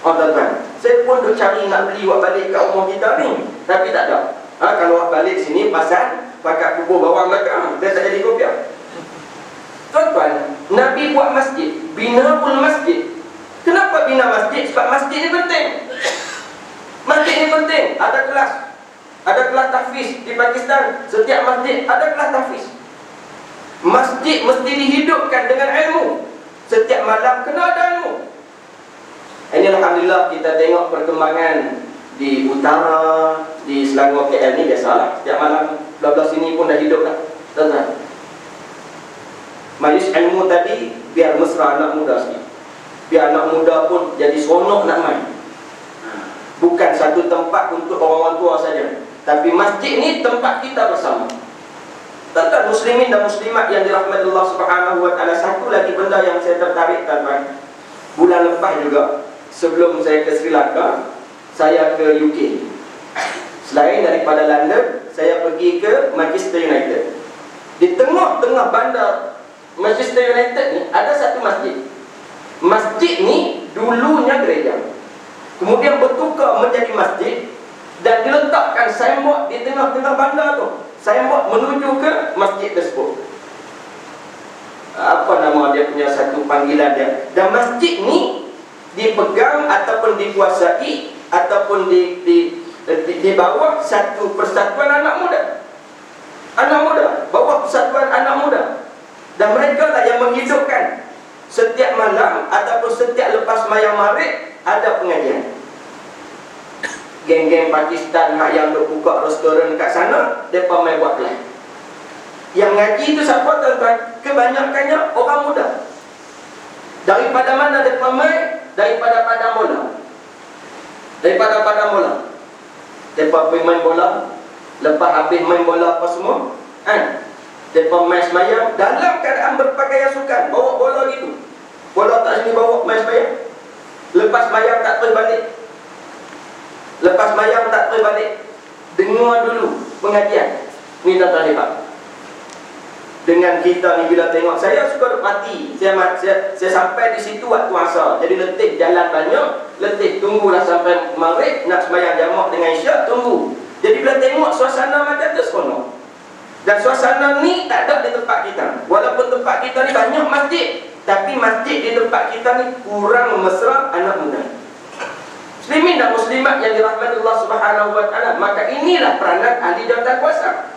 Tuan-tuan, saya pun duk cari nak beli buat balik kat rumah kita ni, tapi tak ada. Kalau buat balik sini pasal pakai bubur bawang belakang, dia tak jadi kopiah. Tuan-tuan, Nabi buat masjid, binaul masjid. Kenapa bina masjid? Sebab masjid ni penting. Masjid ni penting. Ada kelas tahfiz di Pakistan. Setiap masjid ada kelas tahfiz. Masjid mesti dihidupkan dengan ilmu. Setiap malam kena ada ilmu. Ini alhamdulillah kita tengok perkembangan di utara, di Selangor KL ni biasalah. Setiap malam belah-belah sini pun dah hidup dah. Tuan-tuan, majlis ilmu tadi biar mesra anak muda sikit. Biar anak muda pun jadi seronok nak main. Bukan satu tempat untuk orang-orang tua saja, tapi masjid ni tempat kita bersama. Tuan-tuan muslimin dan muslimat yang dirahmati Allah Subhanahu wa taala, satu lagi benda yang saya tertarik, tuan-tuan. Bulan lepas juga, sebelum saya ke Sri Lanka, saya ke UK. Selain daripada London, saya pergi ke Manchester United. Di tengah-tengah bandar Manchester United ni ada satu masjid. Masjid ni dulunya gereja, kemudian bertukar menjadi masjid dan diletakkan signboard di tengah-tengah bandar tu. Signboard menuju ke masjid tersebut. Apa nama dia punya satu panggilan dia. Dan masjid ni dipegang ataupun dikuasai ataupun di bawah satu persatuan anak muda. Bawah persatuan anak muda. Dan mereka lah yang menghidupkan. Setiap malam ataupun setiap lepas mayang maghrib ada pengajian. Geng-geng Pakistan yang duk buka restoran kat sana, mereka main buat kelas. Yang ngaji tu siapa, tuan-tuan? Kebanyakannya orang muda. Daripada mana dia mai? Daripada padang bola. Daripada padang bola. Mereka pergi main bola. Lepas habis main bola apa semua, kan? Mereka main semayang dalam keadaan berpakaian sukan, bawa bola gitu. Bola tak sini bawa main semayang. Lepas semayang tak pergi balik. Lepas semayang tak pergi balik. Dengar dulu pengajian. Ni tuan-tuan hebat. Dengan kita ni bila tengok, saya suka duk mati. Saya sampai di situ waktu asar. Jadi letih jalan banyak, letih tunggulah sampai maghrib nak sembahyang jamak dengan isyak, tunggu. Jadi bila tengok suasana macam tu seronok. Dan suasana ni tak ada di tempat kita. Walaupun tempat kita ni banyak masjid, tapi masjid di tempat kita ni kurang mesra anak muda. Muslimin dan muslimat yang dirahmati Allah Subhanahu wa taala, maka inilah peranan ahli jawatan kuasa.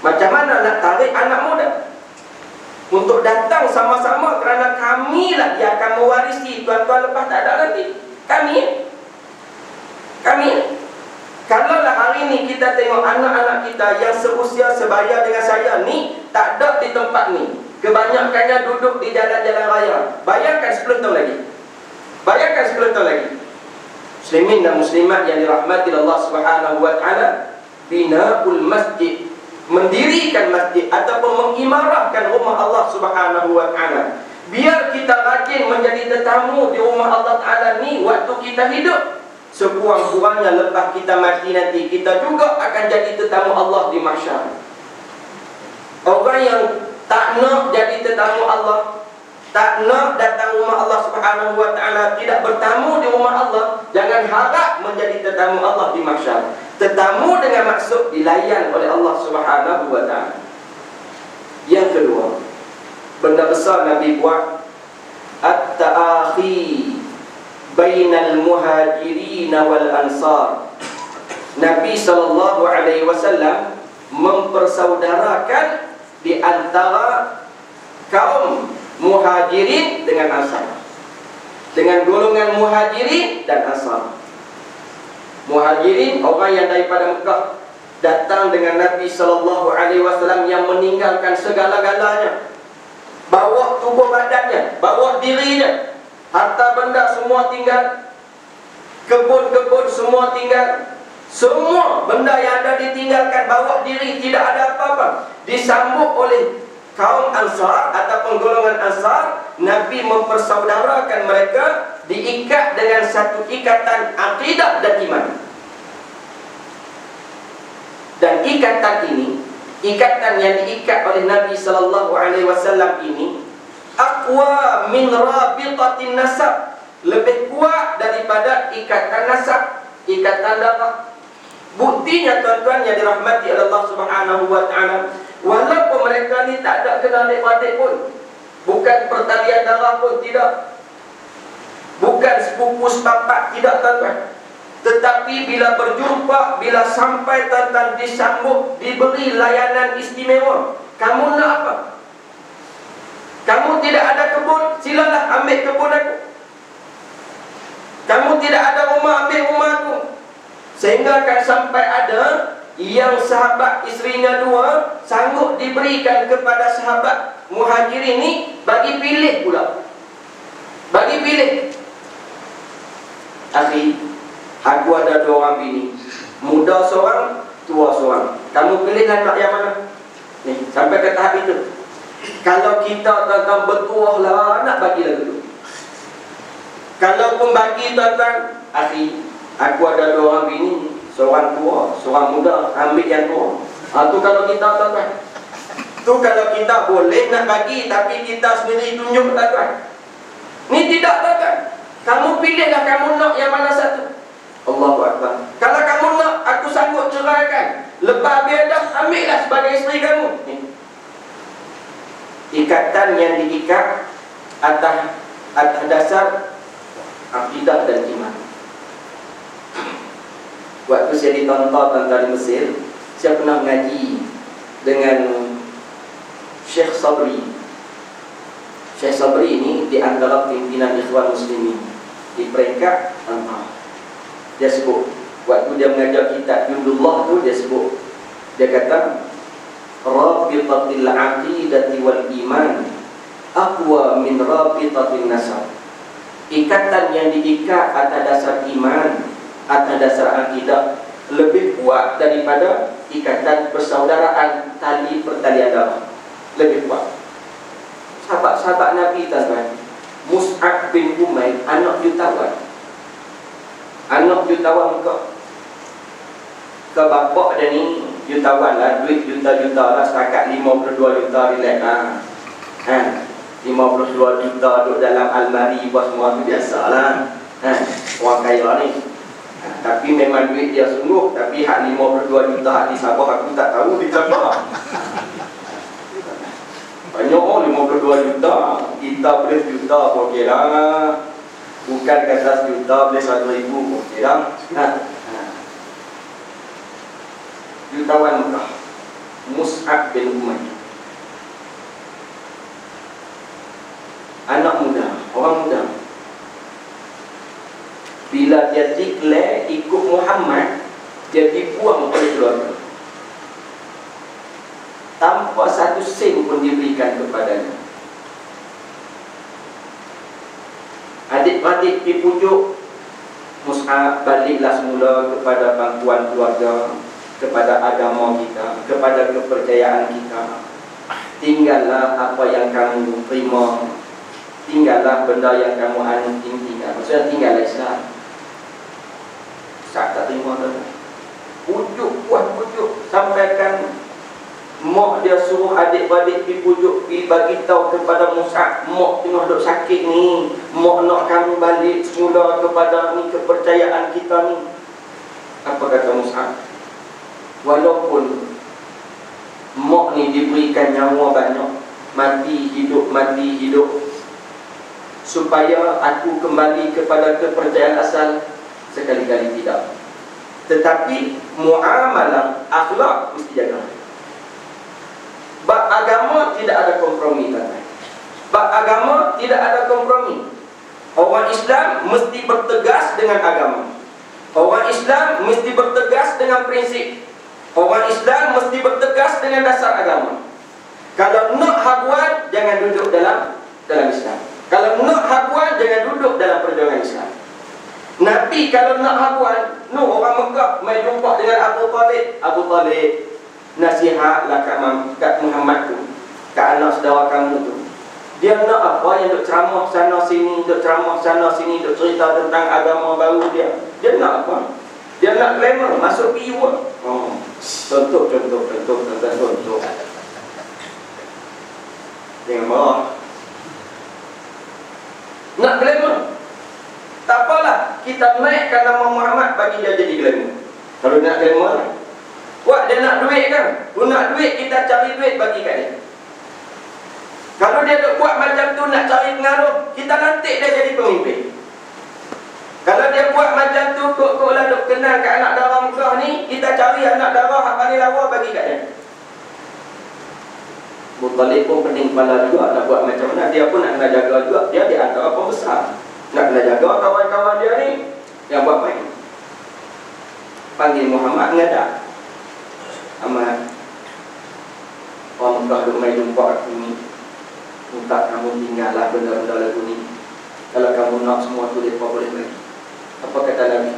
Macam mana nak tarik anak muda untuk datang sama-sama, kerana kamilah yang akan mewarisi tuan-tuan lepas tak ada nanti. Kami. Kalaulah hari ni kita tengok anak-anak kita yang seusia sebaya dengan saya ni tak ada di tempat ni, kebanyakannya duduk di jalan-jalan raya. Bayangkan 10 tahun lagi. Bayangkan 10 tahun lagi. Muslimin dan muslimat yang dirahmati Allah Subhanahu wa taala, binaul masjid, mendirikan masjid ataupun mengimarahkan rumah Allah Subhanahu wa taala. Biar kita rajin menjadi tetamu di rumah Allah taala ni waktu kita hidup. Sekurang-kurangnya lepas kita mati nanti, kita juga akan jadi tetamu Allah di mahsyar. Orang yang tak nak jadi tetamu Allah, tak nak datang rumah Allah Subhanahu wa taala, tidak bertamu di rumah Allah, jangan harap menjadi tetamu Allah di mahsyar. Tetamu dengan maksud dilayan oleh Allah Subhanahu wa taala. Yang kedua, benda besar Nabi buat, at-ta'akhi bainal muhajirin wal ansar. Nabi SAW mempersaudarakan di antara kaum muhajirin dengan ansar, dengan golongan muhajirin dan ansar. Muhajirin, orang yang daripada Mekah datang dengan Nabi SAW yang meninggalkan segala-galanya, bawa tubuh badannya, bawa dirinya, harta benda semua tinggal, kebun-kebun semua tinggal, semua benda yang ada ditinggalkan, bawa diri, tidak ada apa-apa. Disambut oleh kaum Ansar ataupun golongan Ansar. Nabi mempersaudarakan mereka, diikat dengan satu ikatan akidah dan iman. Dan ikatan ini, ikatan yang diikat oleh Nabi SAW ini, aqwa min rabitatin nasab, lebih kuat daripada ikatan nasab, ikatan darah. Buktinya tuan-tuan yang dirahmati oleh Allah Subhanahu wa taala, walaupun mereka ni tak ada kenal adik-beradik pun, bukan pertalian darah pun tidak, bukan sepupu sepapak, tidak tuan-tuan, tetapi bila berjumpa, bila sampai tuan-tuan disambut, diberi layanan istimewa. Kamu nak apa? Kamu tidak ada kebun, silalah ambil kebun aku. Kamu tidak ada rumah, ambil rumah aku. Sehingga akan sampai ada yang sahabat isterinya 2 sanggup diberikan kepada sahabat muhajirin ini, bagi pilih pula. Bagi pilih. Akhi, aku ada 2 orang bini, muda seorang, tua seorang. Kamu pilihlah nak yang mana? Ni, sampai ke tahap itu. Kalau kita tuan-tuan bertuah lah, nak bagi lagu tu. Kalau pun bagi tuan-tuan, akhi, aku ada 2 orang bini, seorang tua, seorang muda, ambil yang tua. Tu kalau kita tuan-tuan. Tu kalau kita boleh nak bagi, tapi kita sendiri tunjuk tuan-tuan. Ni tidak tuan-tuan. Kamu pilihlah kamu nak yang mana satu. Allahu Akbar. Kalau kamu nak, aku sanggup ceraikan. Lepas habis dah, ambillah sebagai isteri kamu. Ni. Ikatan yang diikat atas dasar akidah dan iman. Waktu saya ditonton tuan-tuan di Mesir, saya pernah mengaji dengan Syekh Sabri. Syekh Sabri ini di antara pimpinan Ikhwan Muslimin di peringkat 4. Dia sebut, waktu dia mengajar kitab Yudullah tu, dia sebut, dia kata, Rabitatil aqidati wal iman aqwa min rabitatin nasab. Ikatan yang diikat atas dasar iman, atas dasar akidah lebih kuat daripada ikatan persaudaraan tali pertalian darah. Lebih kuat. Sahabat-sahabat Nabi tuan-tuan, Mus'ab bin Umair anak jutawan. Anak jutawan ke bapak dia ni jutawan lah, duit juta-juta lah, setakat 52 juta relax lah. 52 juta duduk dalam almari buat semua tu biasalah. Orang kaya ni. Tapi memang duit dia sungguh. Tapi hak 52 juta hak di Sabah aku tak tahu di Sabah. Banyak 52 juta. Kita boleh juta okey lah. Bukan kata juta boleh 1,000 okey lah. Jutawan Mekah, Mus'ab bin Umair, anak muda, orang muda. Bila dia declare ikut Muhammad, dia dibuang oleh keluarga tanpa satu sen pun diberikan kepadanya. Adik-adik dipujuk, Mus'ab baliklah semula kepada pangkuan keluarga, kepada agama kita, kepada kepercayaan kita. Tinggallah apa yang kamu terima, tinggallah benda yang kamu tinggal. Maksudnya tinggallah Islam. Tak terima tu. Pujuk, buat pujuk, sampaikan mak dia suruh adik-adik dipujuk, pergi bagi tahu kepada Mus'ab, mak tengah duk sakit ni, mak nak kamu balik semula kepada ni kepercayaan kita ni. Apa kata Mus'ab? Walaupun mak ni diberikan nyawa banyak, mati hidup, supaya aku kembali kepada kepercayaan asal, sekali-kali tidak. Tetapi muamalah akhlak mesti jaga. Bab agama tidak ada kompromi, tuan-tuan. Bab agama tidak ada kompromi. Orang Islam mesti bertegas dengan agama. Orang Islam mesti bertegas dengan prinsip. Orang Islam mesti bertegas dengan dasar agama. Kalau nak habuan, jangan duduk dalam Islam. Kalau nak habuan, jangan duduk dalam perjuangan Islam. Nabi kalau nak habuan, orang Mekah mai jumpa dengan Abu Talib, nasihatlah kat Muhammad tu, kat anak saudara kamu tu. Dia nak apa yang duk ceramah sana sini, duk cerita tentang agama baru dia. Dia nak apa? Dia nak glamour, masuk PU. Contoh. Jangan marah. Nak glamour. Tak apalah, kita naikkan nama Muhammad bagi dia jadi glamour. Kalau nak glamour lah. Wah, dia nak duit kan? Nak duit, kita cari duit bagi kat dia. Kalau dia duk buat macam tu nak cari pengaruh, kita lantik dia jadi pemimpin. Kalau dia buat macam tu kok lah duk kenal kat anak dara Mekah ni, kita cari anak dara hak paling lawa bagi kat dia. Abu Talib pun pening kepala juga nak buat macam mana. Dia pun nak kena jaga juga. Dia di antara pembesar, nak kena jaga kawan-kawan dia ni yang buat main. Panggil Muhammad mengadak. Ahmad, orang Mekah duk main jumpa aku ni, minta kamu tinggallah benda-benda lagu ni. Kalau kamu nak semua tu, mereka boleh bagi. Apa kata Nabi?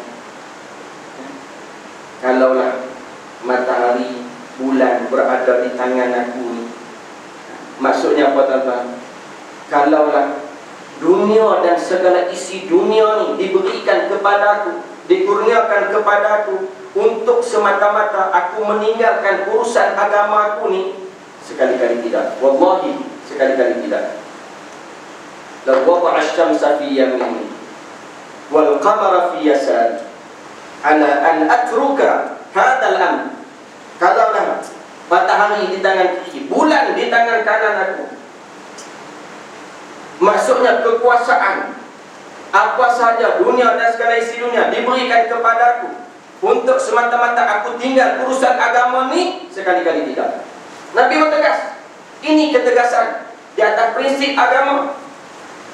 Kalaulah matahari, bulan berada di tangan aku ni, maksudnya apa tuan-tuan? Kalaulah dunia dan segala isi dunia ni diberikan kepada aku, dikurniakan kepada aku, untuk semata-mata aku meninggalkan urusan agama aku ni, sekali-kali tidak. Wallahi, sekali-kali tidak. La wada'a asy-syamsa fi yamini wal qamara fi yasari ala an atruka hadzal amr. Kalaulah matahari di tangan kiri, bulan di tangan kanan aku, maksudnya kekuasaan apa sahaja dunia dan segala isi dunia diberikan kepada aku, untuk semata-mata aku tinggal urusan agama ni, sekali-kali tidak. Nabi bertegas. Ini ketegasan di atas prinsip agama.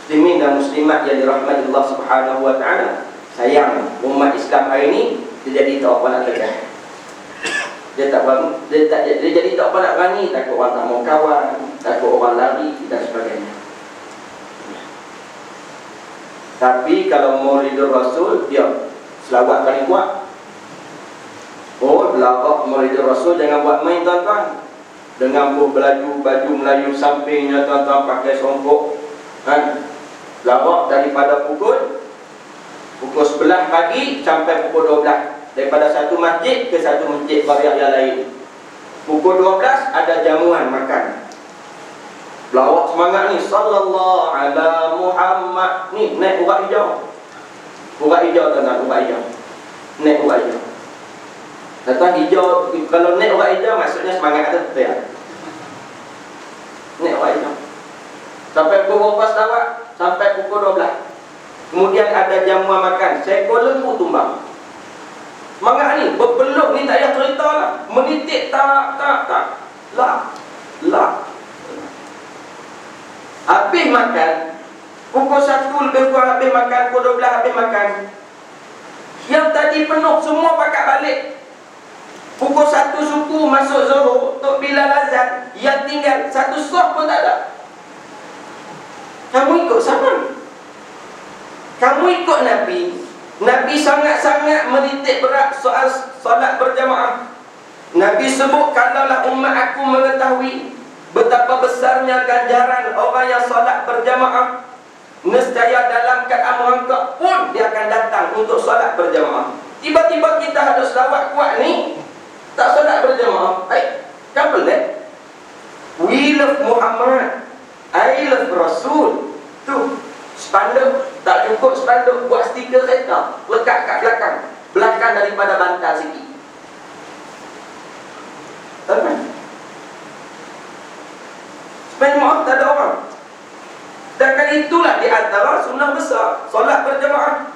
Muslimin dan muslimat yang dirahmati Allah Subhanahu wa taala. Sayang umat Islam hari ini dia jadi tak apa nak tegas. Dia jadi tak apa nak berani, takut orang tak mau kawan, takut orang lari dan sebagainya. Tapi kalau Maulidur Rasul, dia selawat paling kuat. Oh, belakang Maulidur Rasul jangan buat main tuan-tuan. Dengan baju Melayu sampingnya tuan-tuan pakai songkok kan. Lawak daripada pukul 11 pagi sampai pukul 12. Daripada satu masjid ke satu masjid bariah yang lain. Pukul 12 ada jamuan makan. Lawak semangat ni, sallallahu ala Muhammad. Ni naik urat hijau. Urat hijau tuan-tuan, urat hijau. Naik urat hijau. Tuan-tuan hijau, kalau naik urat hijau maksudnya semangat ada betul ya. Naik urat hijau. Sampai pukul 12 lawak, sampai pukul 12. Kemudian ada jamuan makan, seekor lembu tumbang. Semangat ni, berpeluk ni tak payah cerita lah. Menitik tak. Lah. Habis makan, pukul 1 lebih kurang habis makan, pukul 12 habis makan. Yang tadi penuh semua pakat balik. Pukul 1 suku masuk Zuhur, Tok Bilal azan. Yang tinggal satu sah pun tak ada. Kamu ikut sama. Kamu ikut Nabi. Nabi sangat-sangat menitik berat soal solat berjamaah. Nabi sebut, kalaulah umat aku mengetahui betapa besarnya ganjaran orang yang solat berjamaah, nescaya dalam keadaan merangkak pun dia akan datang untuk solat berjamaah. Tiba-tiba kita ada selawat kuat ni, tak solat berjamaah. Kan pelik. We love Muhammad, I love Rasul. Tu spanduk, tak cukup spanduk, buat stiker kereta, lekat kat belakang daripada bantal sikit. Tahu? Supaya maaf tak ada orang. Sedangkan itulah di antara sunnah besar, solat berjamaah.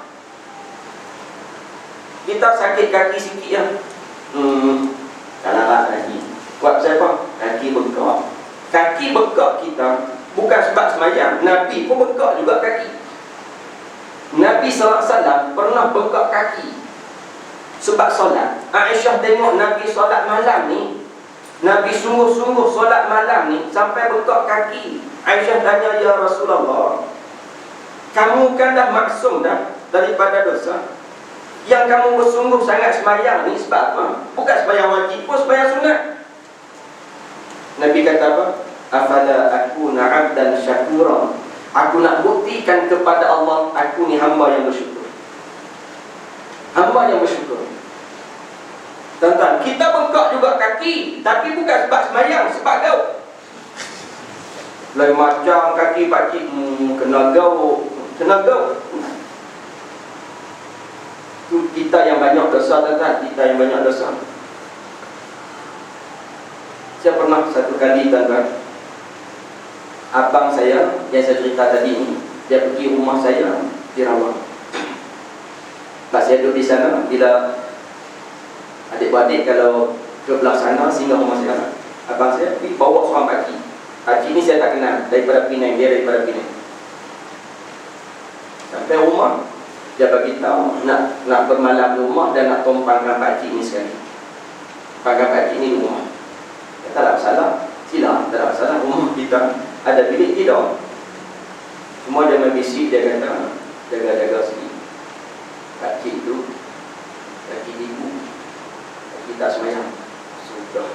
Kita sakit kaki sikit ya. Salah lagi. Buat siapa? Kaki bengkak. Kaki bengkak kita bukan sebab semayang. Nabi pun bengkak juga kaki. Nabi SAW pernah bengkak kaki sebab solat. Aisyah tengok Nabi solat malam ni, Nabi sungguh-sungguh solat malam ni sampai bengkak kaki. Aisyah tanya, ya Rasulullah, kamu kan dah maksum dah daripada dosa. Yang kamu bersungguh sangat semayang ni sebab apa? Bukan semayang wajib pun, semayang sunat. Nabi kata apa? Afala akuna abdan syakura. Aku nak buktikan kepada Allah, aku ni hamba yang bersyukur. Hamba yang bersyukur. Tuan-tuan, kita bengkak juga kaki, tapi bukan sebab semayang, sebab gaul. Lain macam kaki pakcik, kena gaul. Itu kita yang banyak dosa, tuan-tuan. Kita yang banyak dosa. Saya pernah satu kali, tuan-tuan, abang saya yang saya cerita tadi ni, dia pergi rumah saya di Rawang. Pas saya duduk di sana, bila adik-beradik kalau ke belah sana singgah rumah saya, abang saya pergi bawa seorang pakcik. Pakcik ni saya tak kenal, daripada Penang, dia daripada Penang. Sampai rumah, dia bagi tahu nak bermalam di rumah dan nak tumpangkan pakcik ni sekali. Tumpangkan pakcik ni di rumah. Tak ada masalah, sila, tak ada masalah. Rumah kita ada bilik tidur. Semua dia membisik, dia kata jaga-jaga sikit. Pakcik tu kaki ibu, kaki tak semayang. Sudah.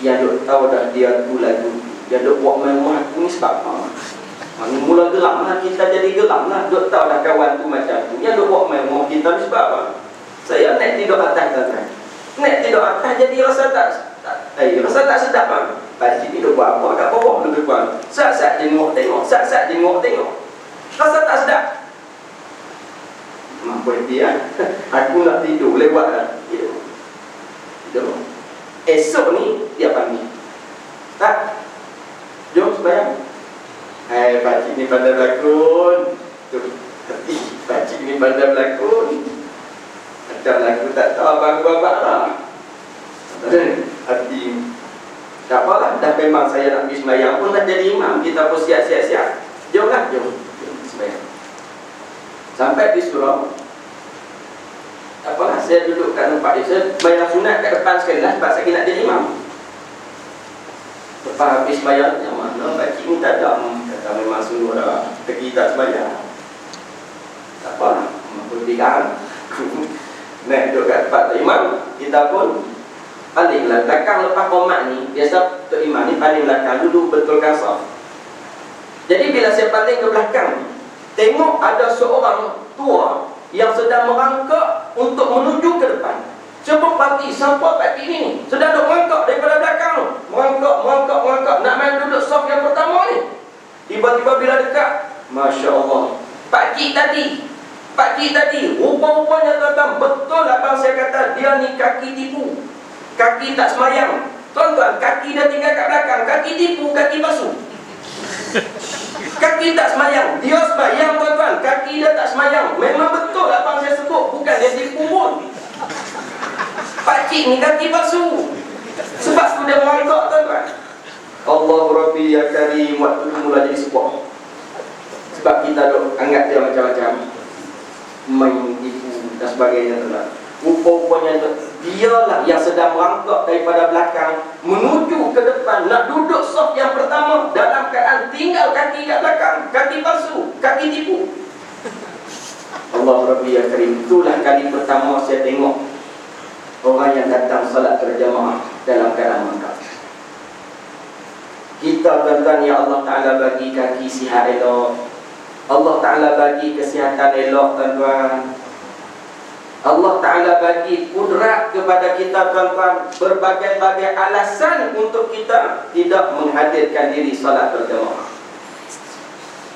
Yang duk tahu dah dia tu lagu, dia duk buat main rumah aku ni sebab apa? Mula geram lah, kita jadi geram lah. Duk tahu dah kawan tu macam tu. Yang duk buat main rumah kita ni sebab apa? Saya naik tidur atas, tuan-tuan. Naik tidur atas jadi rasa rasa tak sedap lah. Pakcik ni duk buat apa kat bawah tu tuan. Sat-sat jenguk tengok, sat-sat jenguk tengok. Rasa tak sedap. Mampu dia, aku nak tidur, boleh buat lah. Tidur. Esok ni dia panggil, tak, jom sembahyang. Pakcik ni pandai berlakon. Pakcik ni pandai berlakon. Macam lagu tak tahu abang-abang lah. Hati tak apalah, dah memang saya nak pergi sembahyang pun nak jadi imam, kita pun siap-siap. Jom lah, jom sembahyang. Sampai di surau, apalah, saya duduk kat tempat dia. Saya sembahyang sunat kat depan sekali lah, sebab saya nak jadi imam. Lepas habis sembahyang, yang mana pakcik ni tak ada. Kata memang sungguh dah pergi tak sembahyang. Tak apa, bertigaan. Naik duduk kat tempat Tok Imam, kita pun palinglah belakang lepas qomat ni. Biasa Tok Imam ni paling belakang, duduk betulkan saf. Jadi bila saya paling ke belakang, tengok ada seorang tua yang sedang merangkak untuk menuju ke depan. Cuba parti, siapa parti ni? Sedang duduk merangkak daripada belakang tu. Merangkak. Nak main duduk saf yang pertama ni. Tiba-tiba bila dekat, Masya Allah, Pakcik tadi, rupa-rupanya tuan-tuan, betul abang saya kata, dia ni kaki tipu, kaki tak semayang. Tuan-tuan, kaki dia tinggal kat belakang, kaki tipu, kaki palsu. Kaki tak semayang, dia semayang tuan-tuan, kaki dia tak semayang. Memang betul abang saya sebut, bukan dia tipu pun. Pakcik ni kaki palsu. Sebab tu dia merangkak tuan-tuan. Allah Rabbi ya Karim, waktu tu mula jadi sebuah. Sebab kita duk anggap dia macam-macam, main tipu dan sebagainya tuan-tuan. Rupa-rupanya dialah yang sedang merangkak daripada belakang menuju ke depan, nak duduk saf yang pertama dalam keadaan tinggal kaki kat belakang, kaki palsu, kaki tipu. Allah Rabbi ya Karim, itulah kali pertama saya tengok orang yang datang salat berjamaah dalam keadaan merangkak. Kita tuan-tuan, ya Allah Ta'ala bagi kaki sihat elok, Allah Ta'ala bagi kesihatan elok tuan-tuan, Allah Ta'ala bagi kudrat kepada kita tuan-tuan, berbagai-bagai alasan untuk kita tidak menghadirkan diri salat berjamaah.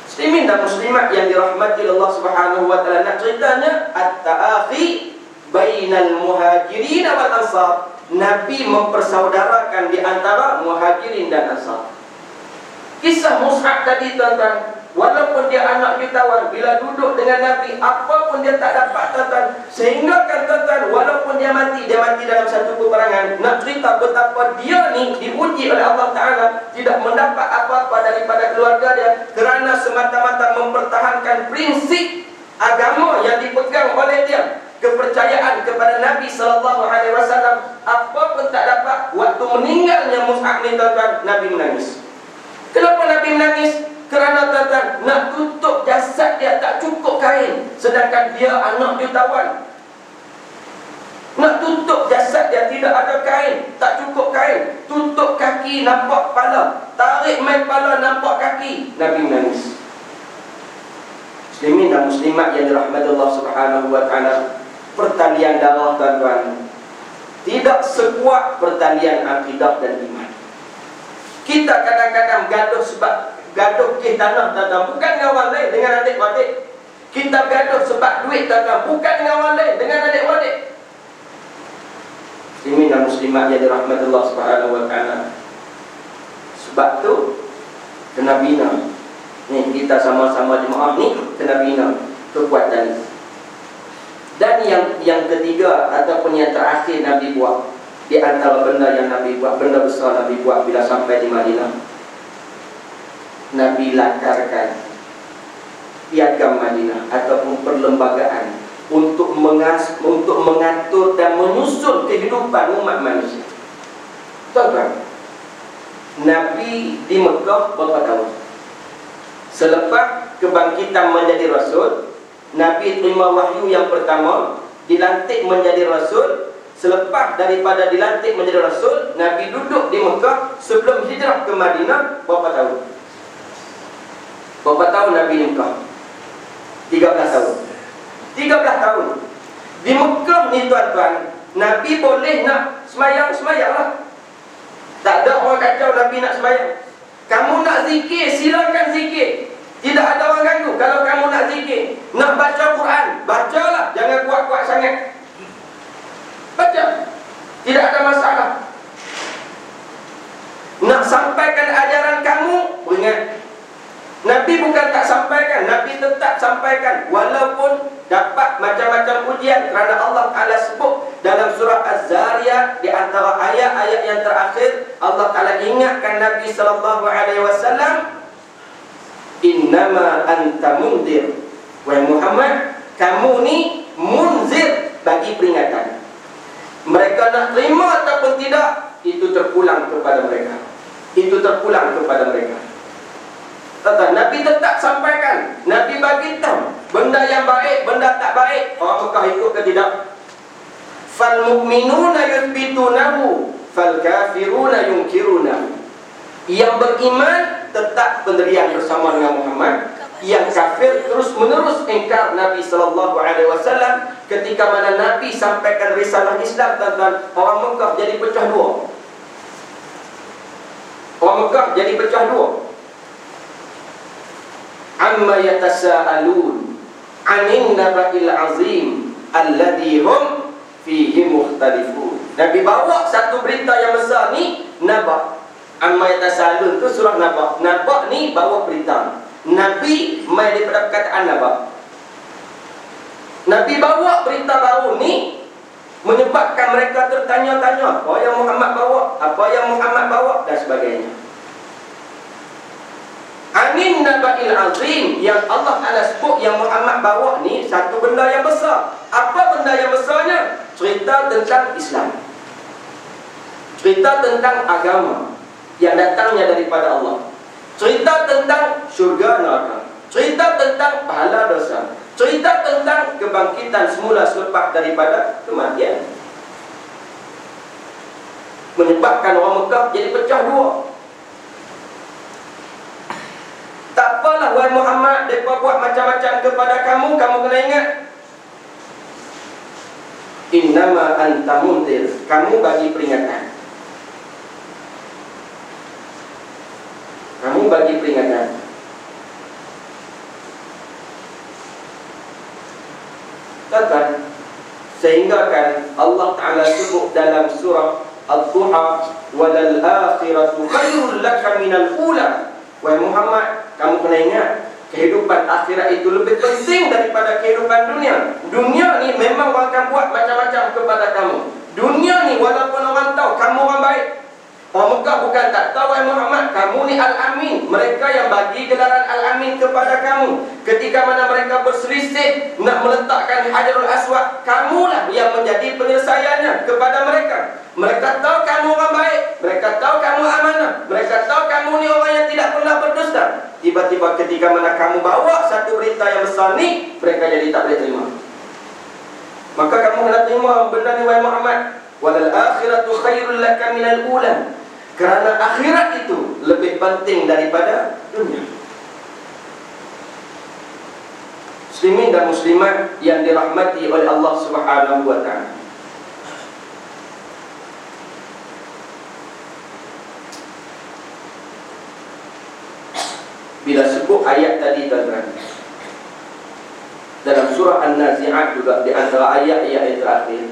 Muslimin dan muslimat yang dirahmati Allah Subhanahu wa Ta'ala, nak ceritanya at-ta'akhi bainal muhajirin wal ansar. Nabi mempersaudarakan di antara muhajirin dan ansar. Kisah Mus'ab tadi tuan-tuan, walaupun dia anak jutawan, bila duduk dengan Nabi, apa pun dia tak dapat tuan-tuan. Sehingga kan tuan-tuan, walaupun dia mati dalam satu peperangan. Nak cerita betapa dia ni diuji oleh Allah Ta'ala, tidak mendapat apa-apa daripada keluarga dia, kerana semata-mata mempertahankan prinsip agama yang dipegang oleh dia, kepercayaan kepada Nabi SAW. Apa pun tak dapat. Waktu meninggalnya Mus'ab ni tuan-tuan, Nabi menangis. Kenapa Nabi menangis? Kerana tuan-tuan, nak tutup jasad dia tak cukup kain, sedangkan dia anak jutawan. Nak tutup jasad dia tidak ada kain, tak cukup kain. Tutup kaki nampak kepala, tarik main kepala nampak kaki. Nabi menangis. Muslimin dan muslimat yang dirahmati Allah Subhanahu wa Ta'ala, pertalian darah tuan-tuan tidak sekuat pertalian akidah dan iman. Kita kadang-kadang gaduh sebab gaduh ke tanah tuan-tuan, bukan dengan orang lain, dengan adik-adik. Kita gaduh sebab duit tuan-tuan, bukan dengan orang lain, dengan adik-adik. Muslimin dan muslimat yang dirahmati Allah Subhanahu wa Ta'ala, sebab tu kena bina. Ni kita sama-sama jemaah ni kena bina kekuatan ni. Dan yang ketiga ataupun yang terakhir Nabi buat, di antara benda yang Nabi buat, benda besar Nabi buat bila sampai di Madinah, Nabi lakarkan piagam Madinah ataupun perlembagaan untuk mengatur dan menyusun kehidupan umat manusia. Tuan-tuan, Nabi di Mekah berapa tahun? Selepas kebangkitan menjadi Rasul, Nabi terima wahyu yang pertama, dilantik menjadi Rasul. Selepas daripada dilantik menjadi Rasul, Nabi duduk di Mekah sebelum hijrah ke Madinah berapa tahun? Berapa tahun Nabi di Mekah? 13 tahun. 13 tahun. Di Mekah ni tuan-tuan, Nabi boleh nak semayang lah. Tak ada orang kacau Nabi nak semayang. Kamu nak zikir, silakan zikir, tidak ada orang ganggu. Kalau kamu nak zikir, nak baca Quran, bacalah, jangan kuat-kuat sangat. Baca, tidak ada masalah. Nak sampaikan ajaran kamu, beringat. Nabi bukan tak sampaikan, Nabi tetap sampaikan, walaupun dapat macam-macam ujian. Kerana Allah Ta'ala sebut dalam surah Az-Zariyat, di antara ayat-ayat yang terakhir, Allah Ta'ala ingatkan Nabi SAW, innama anta munzir, wahai Muhammad, kamu ni munzir, bagi peringatan. Mereka nak terima ataupun tidak, itu terpulang kepada mereka. Itu terpulang kepada mereka. Nabi tetap sampaikan, Nabi bagi tahu benda yang baik, benda tak baik, orang Mekah ikut ke tidak? Fal mu'minuna yuthbitunahu fal kafiruna yunkirunahu. Yang beriman tetap pendirian bersama dengan Muhammad, yang kafir terus menerus ingkar Nabi SAW. Ketika mana Nabi sampaikan risalah Islam, tentang orang Mekah jadi pecah dua. Orang Mekah jadi pecah dua. Amma yatasaalun 'anil naba'il 'azim alladhi hum fihi mukhtalifun. Nabi bawa satu berita yang besar ni, naba'. Amma yatasaalun tu surah Naba'. Naba' ni bawa berita. Nabi mai daripada perkataan Naba'. Nabi bawa berita baru ni menyebabkan mereka tertanya-tanya, apa yang Muhammad bawa, apa yang Muhammad bawa dan sebagainya. Anin naba'il azim, yang Allah Ta'ala sebut yang Muhammad bawa ni satu benda yang besar. Apa benda yang besarnya? Cerita tentang Islam, cerita tentang agama yang datangnya daripada Allah, cerita tentang syurga neraka, cerita tentang pahala dosa, cerita tentang kebangkitan semula selepas daripada kematian. Menyebabkan orang Mekah jadi pecah dua. Tak apalah wahai Muhammad, mereka buat macam-macam kepada kamu, kamu kena ingat, innama anta mundir, kamu bagi peringatan. Kamu bagi peringatan. Tuan-tuan, sehingga kan Allah Ta'ala sebut dalam surah Al-Duha, walal akhiratu khairul laka minal ula. Wahai Muhammad, kamu kena ingat, kehidupan akhirat itu lebih penting daripada kehidupan dunia. Dunia ni memang orang akan buat macam-macam kepada kamu. Dunia ni walaupun orang tahu kamu orang baik, orang Mekah bukan tak tahu, wahai Muhammad, kamu ni Al-Amin. Mereka yang bagi gelaran Al-Amin kepada kamu. Ketika mana mereka berselisih nak meletakkan Hajarul Aswad, kamulah yang menjadi penyelesaiannya kepada mereka. Mereka tahu kamu orang baik, mereka tahu kamu amanah, mereka tahu kamu ni orang yang tidak pernah berdusta. Tiba-tiba ketika mana kamu bawa satu berita yang besar ni, mereka jadi tak boleh terima. Maka kamu kena terima benda ni, wahai Muhammad. Walal akhiratu khairul laka minal ula. Kerana akhirat itu lebih penting daripada dunia. Muslimin dan muslimat yang dirahmati oleh Allah Subhanahu wa ta'ala, bila sebut ayat tadi, tuan-tuan, dalam surah An-Nazi'at juga, di antara ayat-ayat yang terakhir,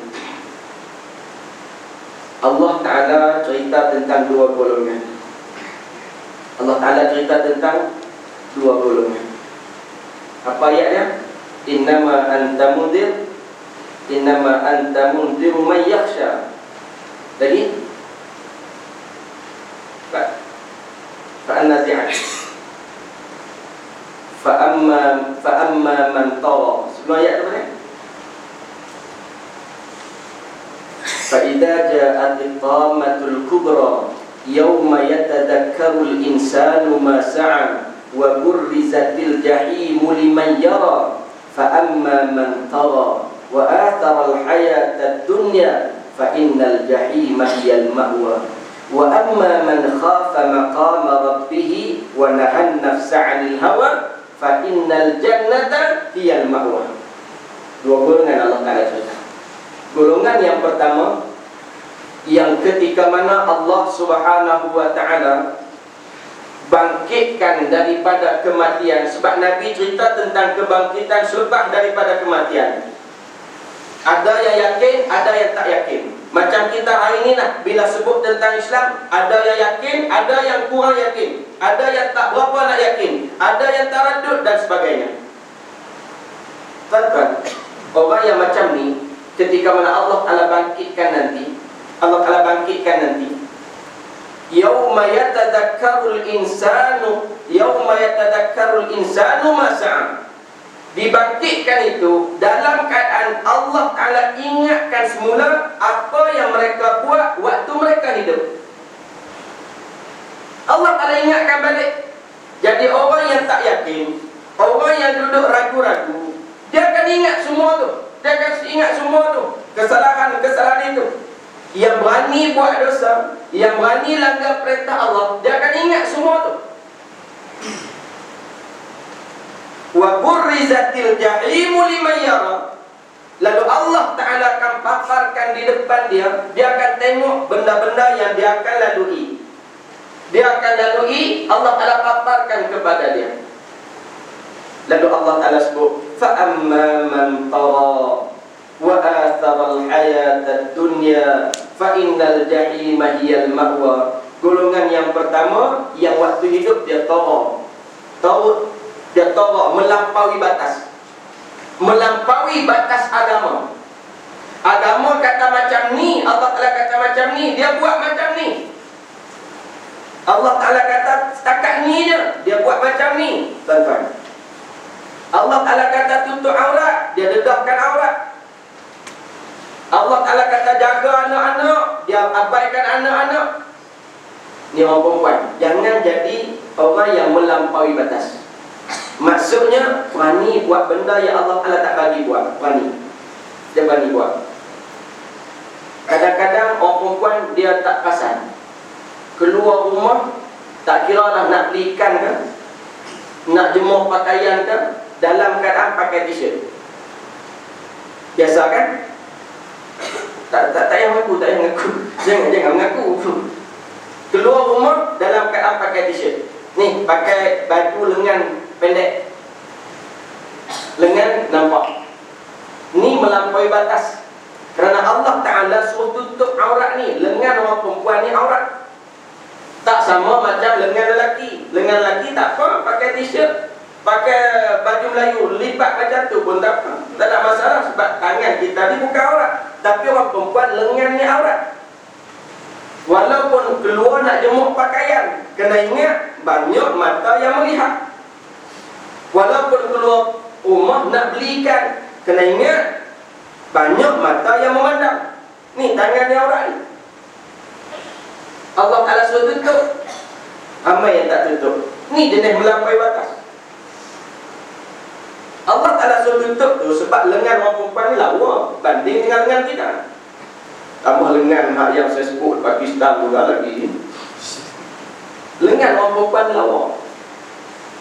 Allah Ta'ala cerita tentang dua golongan. Allah Ta'ala cerita tentang dua golongan. Apa ayatnya? Innama anta mundir, innama anta mundiru man yakhsha. Lagi? An-Nazi'at. Fa'amma man tawa. Sebelum ayat tu mana? فَإِذَا جَاءَتِ الطَّامَّةُ الْكُبْرَى يَوْمَ يَتَذَكَّرُ الْإِنسَانُ مَا سَعَى وَبُرِّزَتِ الْجَحِيمُ لِمَنْ يَرَى فَأَمَّا مَنْ طَغَى وَآثَرَ الْحَيَاةَ الدُّنْيَا فَإِنَّ الْجَحِيمَ هِيَ الْمَأْوَى وَأَمَّا مَنْ خَافَ مَقَامَ رَبِّهِ وَنَهَى النَّفْسَ عَنِ الْهَوَى فَإِنَّ الْجَنَّةَ هِيَ الْمَأْوَى. Dua golongan Allah Ta'ala cerita. Golongan yang pertama, yang ketika mana Allah Subhanahu wa ta'ala bangkitkan daripada kematian. Sebab Nabi cerita tentang kebangkitan selepas daripada kematian. Ada yang yakin, ada yang tak yakin. Macam kita hari ini lah, bila sebut tentang Islam, ada yang yakin, ada yang kurang yakin, ada yang tak berapa nak yakin, ada yang taradud dan sebagainya. Tuan-tuan, orang yang macam ni, ketika mana Allah Ta'ala bangkitkan nanti, Allah Ta'ala bangkitkan nanti, yauma yatadakkarul insanu ma sa'a. Dibangkitkan itu dalam keadaan Allah Ta'ala ingatkan semula apa yang mereka buat waktu mereka hidup. Allah Ta'ala ingatkan balik. Jadi orang yang tak yakin, Orang yang duduk ragu-ragu, dia akan ingat semua tu. Dia akan ingat semua tu, kesalahan itu. Yang berani buat dosa, yang berani langgar perintah Allah, dia akan ingat semua tu. Wa burrizatil jahimu liman yara. Lalu Allah Ta'ala akan paparkan di depan dia. Dia akan tengok benda-benda yang dia akan lalui. Dia akan lalui, Allah Ta'ala paparkan kepada dia. Lalu Allah Ta'ala sebut, فَأَمَّا مَنْ طَغَى وَآثَرَ الْحَيَاةَ الدُّنْيَا فَإِنَّ الْجَحِيمَ هِيَ الْمَأْوَى. Golongan yang pertama, yang waktu hidup dia tahu, dia tahu melampaui batas. Melampaui batas agama. Agama kata macam ni, Allah Ta'ala kata macam ni, dia buat macam ni. Allah Ta'ala kata setakat ni je, dia buat macam ni, tuan-tuan. Allah Ta'ala kata tutup aurat, dia dedahkan aurat. Allah Ta'ala kata jaga anak-anak, dia abaikan anak-anak. Ni orang perempuan. Jangan jadi orang yang melampaui batas. Maksudnya berani buat benda yang Allah Ta'ala tak bagi buat. Berani. Dia berani buat. Kadang-kadang orang perempuan dia tak perasan. Keluar rumah, tak kira lah nak beli ikan ke, nak jemur pakaian ke, dalam keadaan pakai t-shirt. Biasa kan? Tak payah mengaku, tak payah mengaku. Jangan mengaku. Keluar rumah dalam keadaan pakai t-shirt. Ni, pakai baju lengan pendek. Lengan nampak. Ni melampaui batas. Kerana Allah Ta'ala suruh tutup aurat ni. Lengan orang perempuan ni aurat. Tak sama macam lengan lelaki. Lengan lelaki tak apa, pakai t-shirt, pakai baju Melayu, lipat macam tu pun tak apa. Tak ada masalah sebab tangan kita ni bukan aurat. Tapi orang perempuan lengan ni aurat. Walaupun keluar nak jemur pakaian, kena ingat banyak mata yang melihat. Walaupun keluar rumah nak beli ikan, kena ingat banyak mata yang memandang. Ni tangan yang aurat ni. Allah Ta'ala suruh tutup, ramai yang tak tutup. Ni jenis melampaui batas. Allah Ta'ala suruh tutup tu sebab lengan orang perempuan ni lawa banding dengan lengan kita. Tambah lengan hak yang saya sebut Pakistan juga lagi. Lengan orang perempuan lawa.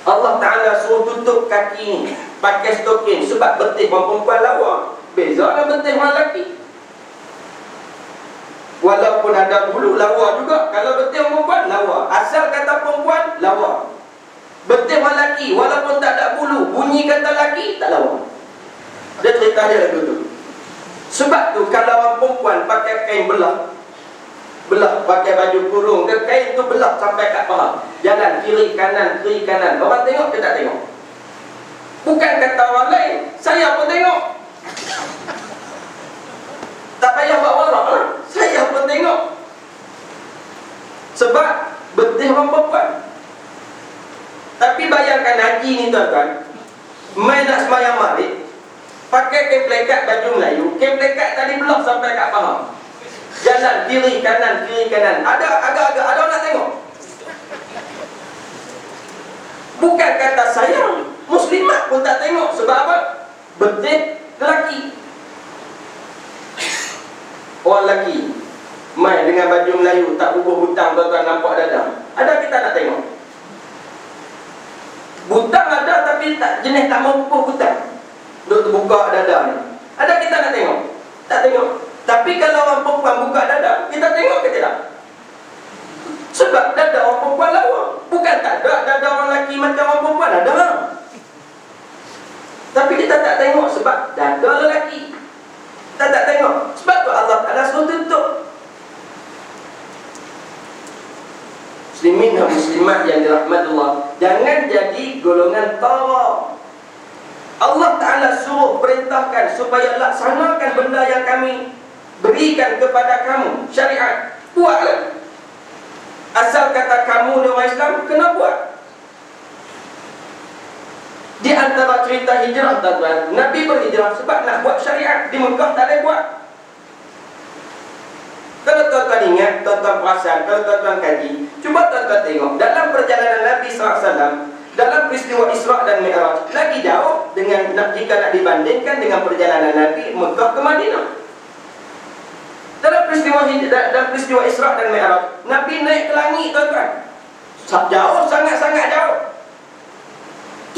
Allah Ta'ala suruh tutup kaki pakai stokin sebab betis orang perempuan lawa. Beza dengan betis orang lelaki. Walaupun ada bulu lawa juga. Kalau betis orang perempuan lawa. Asal kata perempuan lawa. Betis orang lelaki walaupun tak ada bulu, bunyi kata lelaki tak lawa. Dia cerita dia lagu tu. Sebab tu kalau orang perempuan pakai kain belah pakai baju kurung, ke kain tu belah sampai kat paha, jalan kiri kanan, orang tengok ke tak tengok? Bukan kata orang lain, saya pun tengok. Tak payah buat warak lah, saya pun tengok. Sebab betis orang perempuan. Tapi bayangkan haji ni tuan-tuan, main nak sembahyang maghrib, pakai kain plekat baju Melayu, kain plekat tadi belah sampai kat paha, jalan kiri kanan. Ada agak-agak, ada orang nak tengok. Bukan kata saya, muslimat pun tak tengok. Sebab apa? Betis lelaki. Orang lelaki main dengan baju Melayu, tak bubuh butang, tuan-tuan nampak dada. Ada kita nak tengok? Butang ada tapi tak jenis tak mau bubuh butang, duk buka dada ni. Ada kita nak tengok? Tak tengok. Tapi kalau orang perempuan buka dada, kita tengok ke tidak? Sebab dada orang perempuan lawa. Bukan tak ada dada orang lelaki macam orang perempuan, ada. Tapi kita tak tengok sebab dada lelaki. Kita tak tengok. Sebab tu Allah Ta'ala suruh tutup. Muslimin dan muslimat yang dirahmati Allah, jangan jadi golongan tara. Allah Ta'ala suruh perintahkan supaya laksanakan benda yang kami berikan kepada kamu, syariat. Buatlah. Asal kata kamu ni orang Islam, kena buat. Di antara cerita hijrah tuan-tuan, Nabi berhijrah sebab nak buat syariat. Di Mekah tak ada buat. Kalau tuan-tuan ingat, tuan-tuan perasan, kalau tuan-tuan kaji, cuba tuan-tuan tengok dalam perjalanan Nabi SAW, dalam peristiwa peristiwa Isra dan Mi'raj lagi jauh jika nak dibandingkan dengan perjalanan Nabi Mekah ke Madinah. Dalam peristiwa Isra dan Mi'raj, Nabi naik ke langit, tuan-tuan. Jauh, sangat-sangat jauh.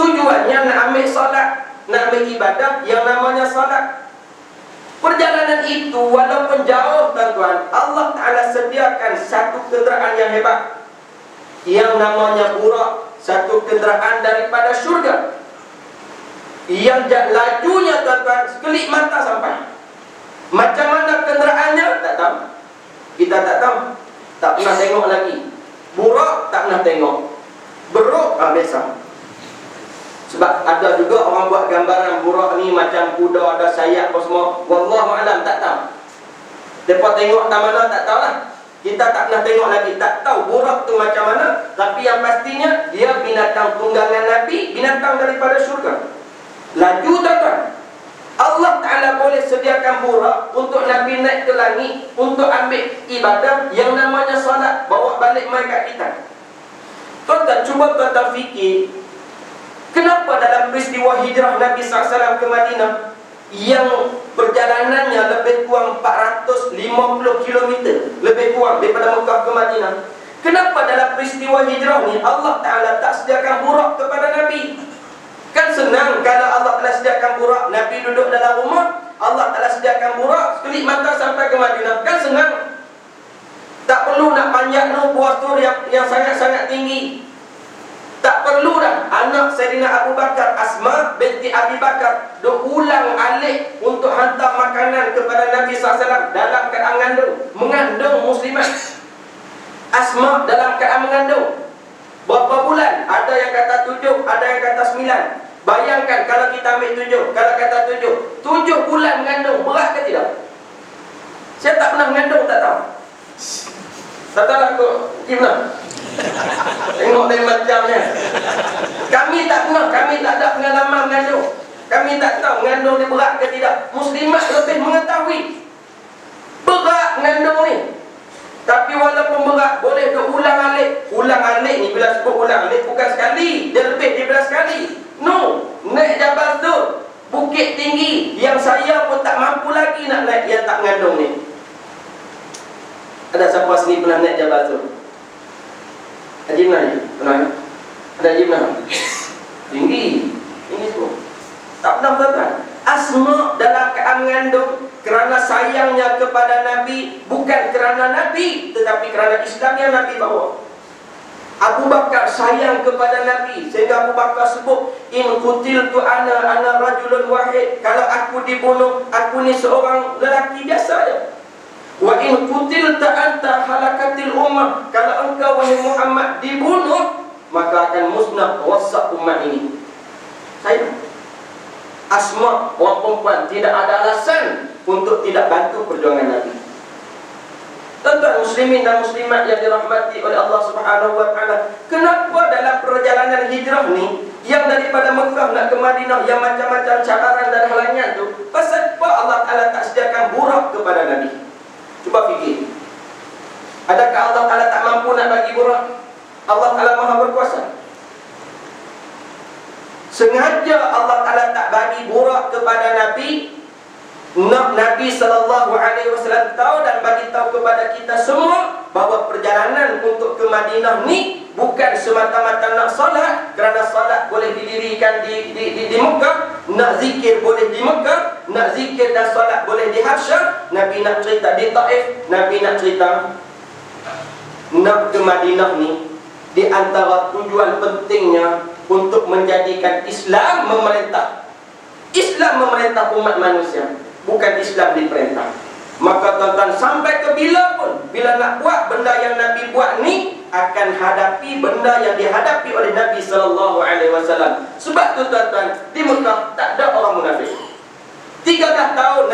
Tujuannya nak ambil solat, nak ambil ibadah yang namanya solat. Perjalanan itu walaupun jauh, tuan-tuan, Allah Ta'ala sediakan satu kenderaan yang hebat yang namanya burak, satu kenderaan daripada syurga yang lajunya, tuan-tuan, sekelip mata sampai. Macam mana kenderaannya? Tak tahu. Kita tak tahu. Tak pernah tengok lagi. Burak tak pernah tengok. Beruk biasa. Sebab ada juga orang buat gambaran burak ni macam kuda ada sayap apa semua. Wallahualam, tak tahu. Depa tengok tak mana tak tahulah. Kita tak pernah tengok lagi, tak tahu burak tu macam mana. Tapi yang pastinya dia binatang tunggangan Nabi, binatang daripada syurga. Laju, tuan-tuan. Allah Ta'ala boleh sediakan burak untuk Nabi naik ke langit untuk ambil ibadah yang namanya solat, bawa balik mereka kita. Tuan-tuan, cuba tuan-tuan fikir, kenapa dalam peristiwa hijrah Nabi SAW ke Madinah yang perjalanannya lebih kurang 450 km, lebih kurang daripada Mekah ke Madinah, kenapa dalam peristiwa hijrah ni Allah Ta'ala tak sediakan burak kepada Nabi? Kan senang kalau Allah telah sediakan burak, Nabi duduk dalam rumah, Allah telah sediakan burak, sekelip mata sampai ke Madinah. Kan senang. Tak perlu nak panjat buah tur yang sangat-sangat tinggi. Tak perlu dah anak Sayyidina Abu Bakar, Asma binti Abi Bakar, ulang alik untuk hantar makanan kepada Nabi SAW dalam keadaan mengandung muslimat. Asma dalam keadaan mengandung. Berapa bulan? Ada yang kata 7, ada yang kata 9. Bayangkan kalau kita ambil 7, kalau kata 7 bulan mengandung, berat ke tidak? Saya tak pernah mengandung, tak tahu. Tak tahu aku gimana. Tengok lain macamnya. Kami tak pernah, kami tak ada pengalaman mengandung. Kami tak tahu mengandung ni berat ke tidak. Muslimat lebih mengetahui berat mengandung ni. Tapi walaupun berat, boleh ulang alik. Ulang alik ni, bila sebut ulang alik, bukan sekali, dia lebih daripada sekali. No, naik Jabal Tur, bukit tinggi yang saya pun tak mampu lagi nak naik, yang tak mengandung ni. Ada siapa sini pernah naik Jabal Tur? Haji pernah? Pernah? Ada Haji pernah? Tinggi. Ini semua tak pernah, tuan-tuan. Asma dalam keadaan mengandung kerana sayangnya kepada Nabi, bukan kerana Nabi, tetapi kerana Islam yang Nabi bawa. Abu Bakar sayang kepada Nabi sehingga Abu Bakar sebut, in qutiltu ana rajulun wahid. Kalau aku dibunuh, aku ni seorang lelaki biasa je. Wa in qutilta anta halakatil ummah. Kalau engkau wahai Muhammad dibunuh, maka akan musnah wasak umat ini. Saya Asma, orang perempuan, tidak ada alasan untuk tidak bantu perjuangan Nabi. Tuan-tuan muslimin dan muslimat yang dirahmati oleh Allah Subhanahu wa Ta'ala, kenapa dalam perjalanan hijrah ni yang daripada Mekah nak ke Madinah, yang macam-macam cabaran dan halangan tu, pasal apa Allah Ta'ala tak sediakan burak kepada Nabi? Cuba fikir. Adakah Allah Ta'ala tak mampu nak bagi burak? Allah Ta'ala Maha berkuasa. Sengaja Allah Ta'ala tak bagi burak kepada Nabi. Nabi SAW tahu dan bagi tahu kepada kita semua bahawa perjalanan untuk ke Madinah ni bukan semata-mata nak solat, kerana solat boleh didirikan di Mekah, nak zikir boleh di Mekah, nak zikir dan solat boleh di Habsyah. Nabi nak cerita di Taif, Nabi nak cerita nak ke Madinah ni di antara tujuan pentingnya untuk menjadikan Islam memerintah. Islam memerintah umat manusia, bukan Islam diperintah. Maka tuan-tuan, sampai ke bila pun, bila nak buat benda yang Nabi buat ni, akan hadapi benda yang dihadapi oleh Nabi SAW. Sebab tu tuan-tuan, di Mekah tak ada orang munafik. 13 tahun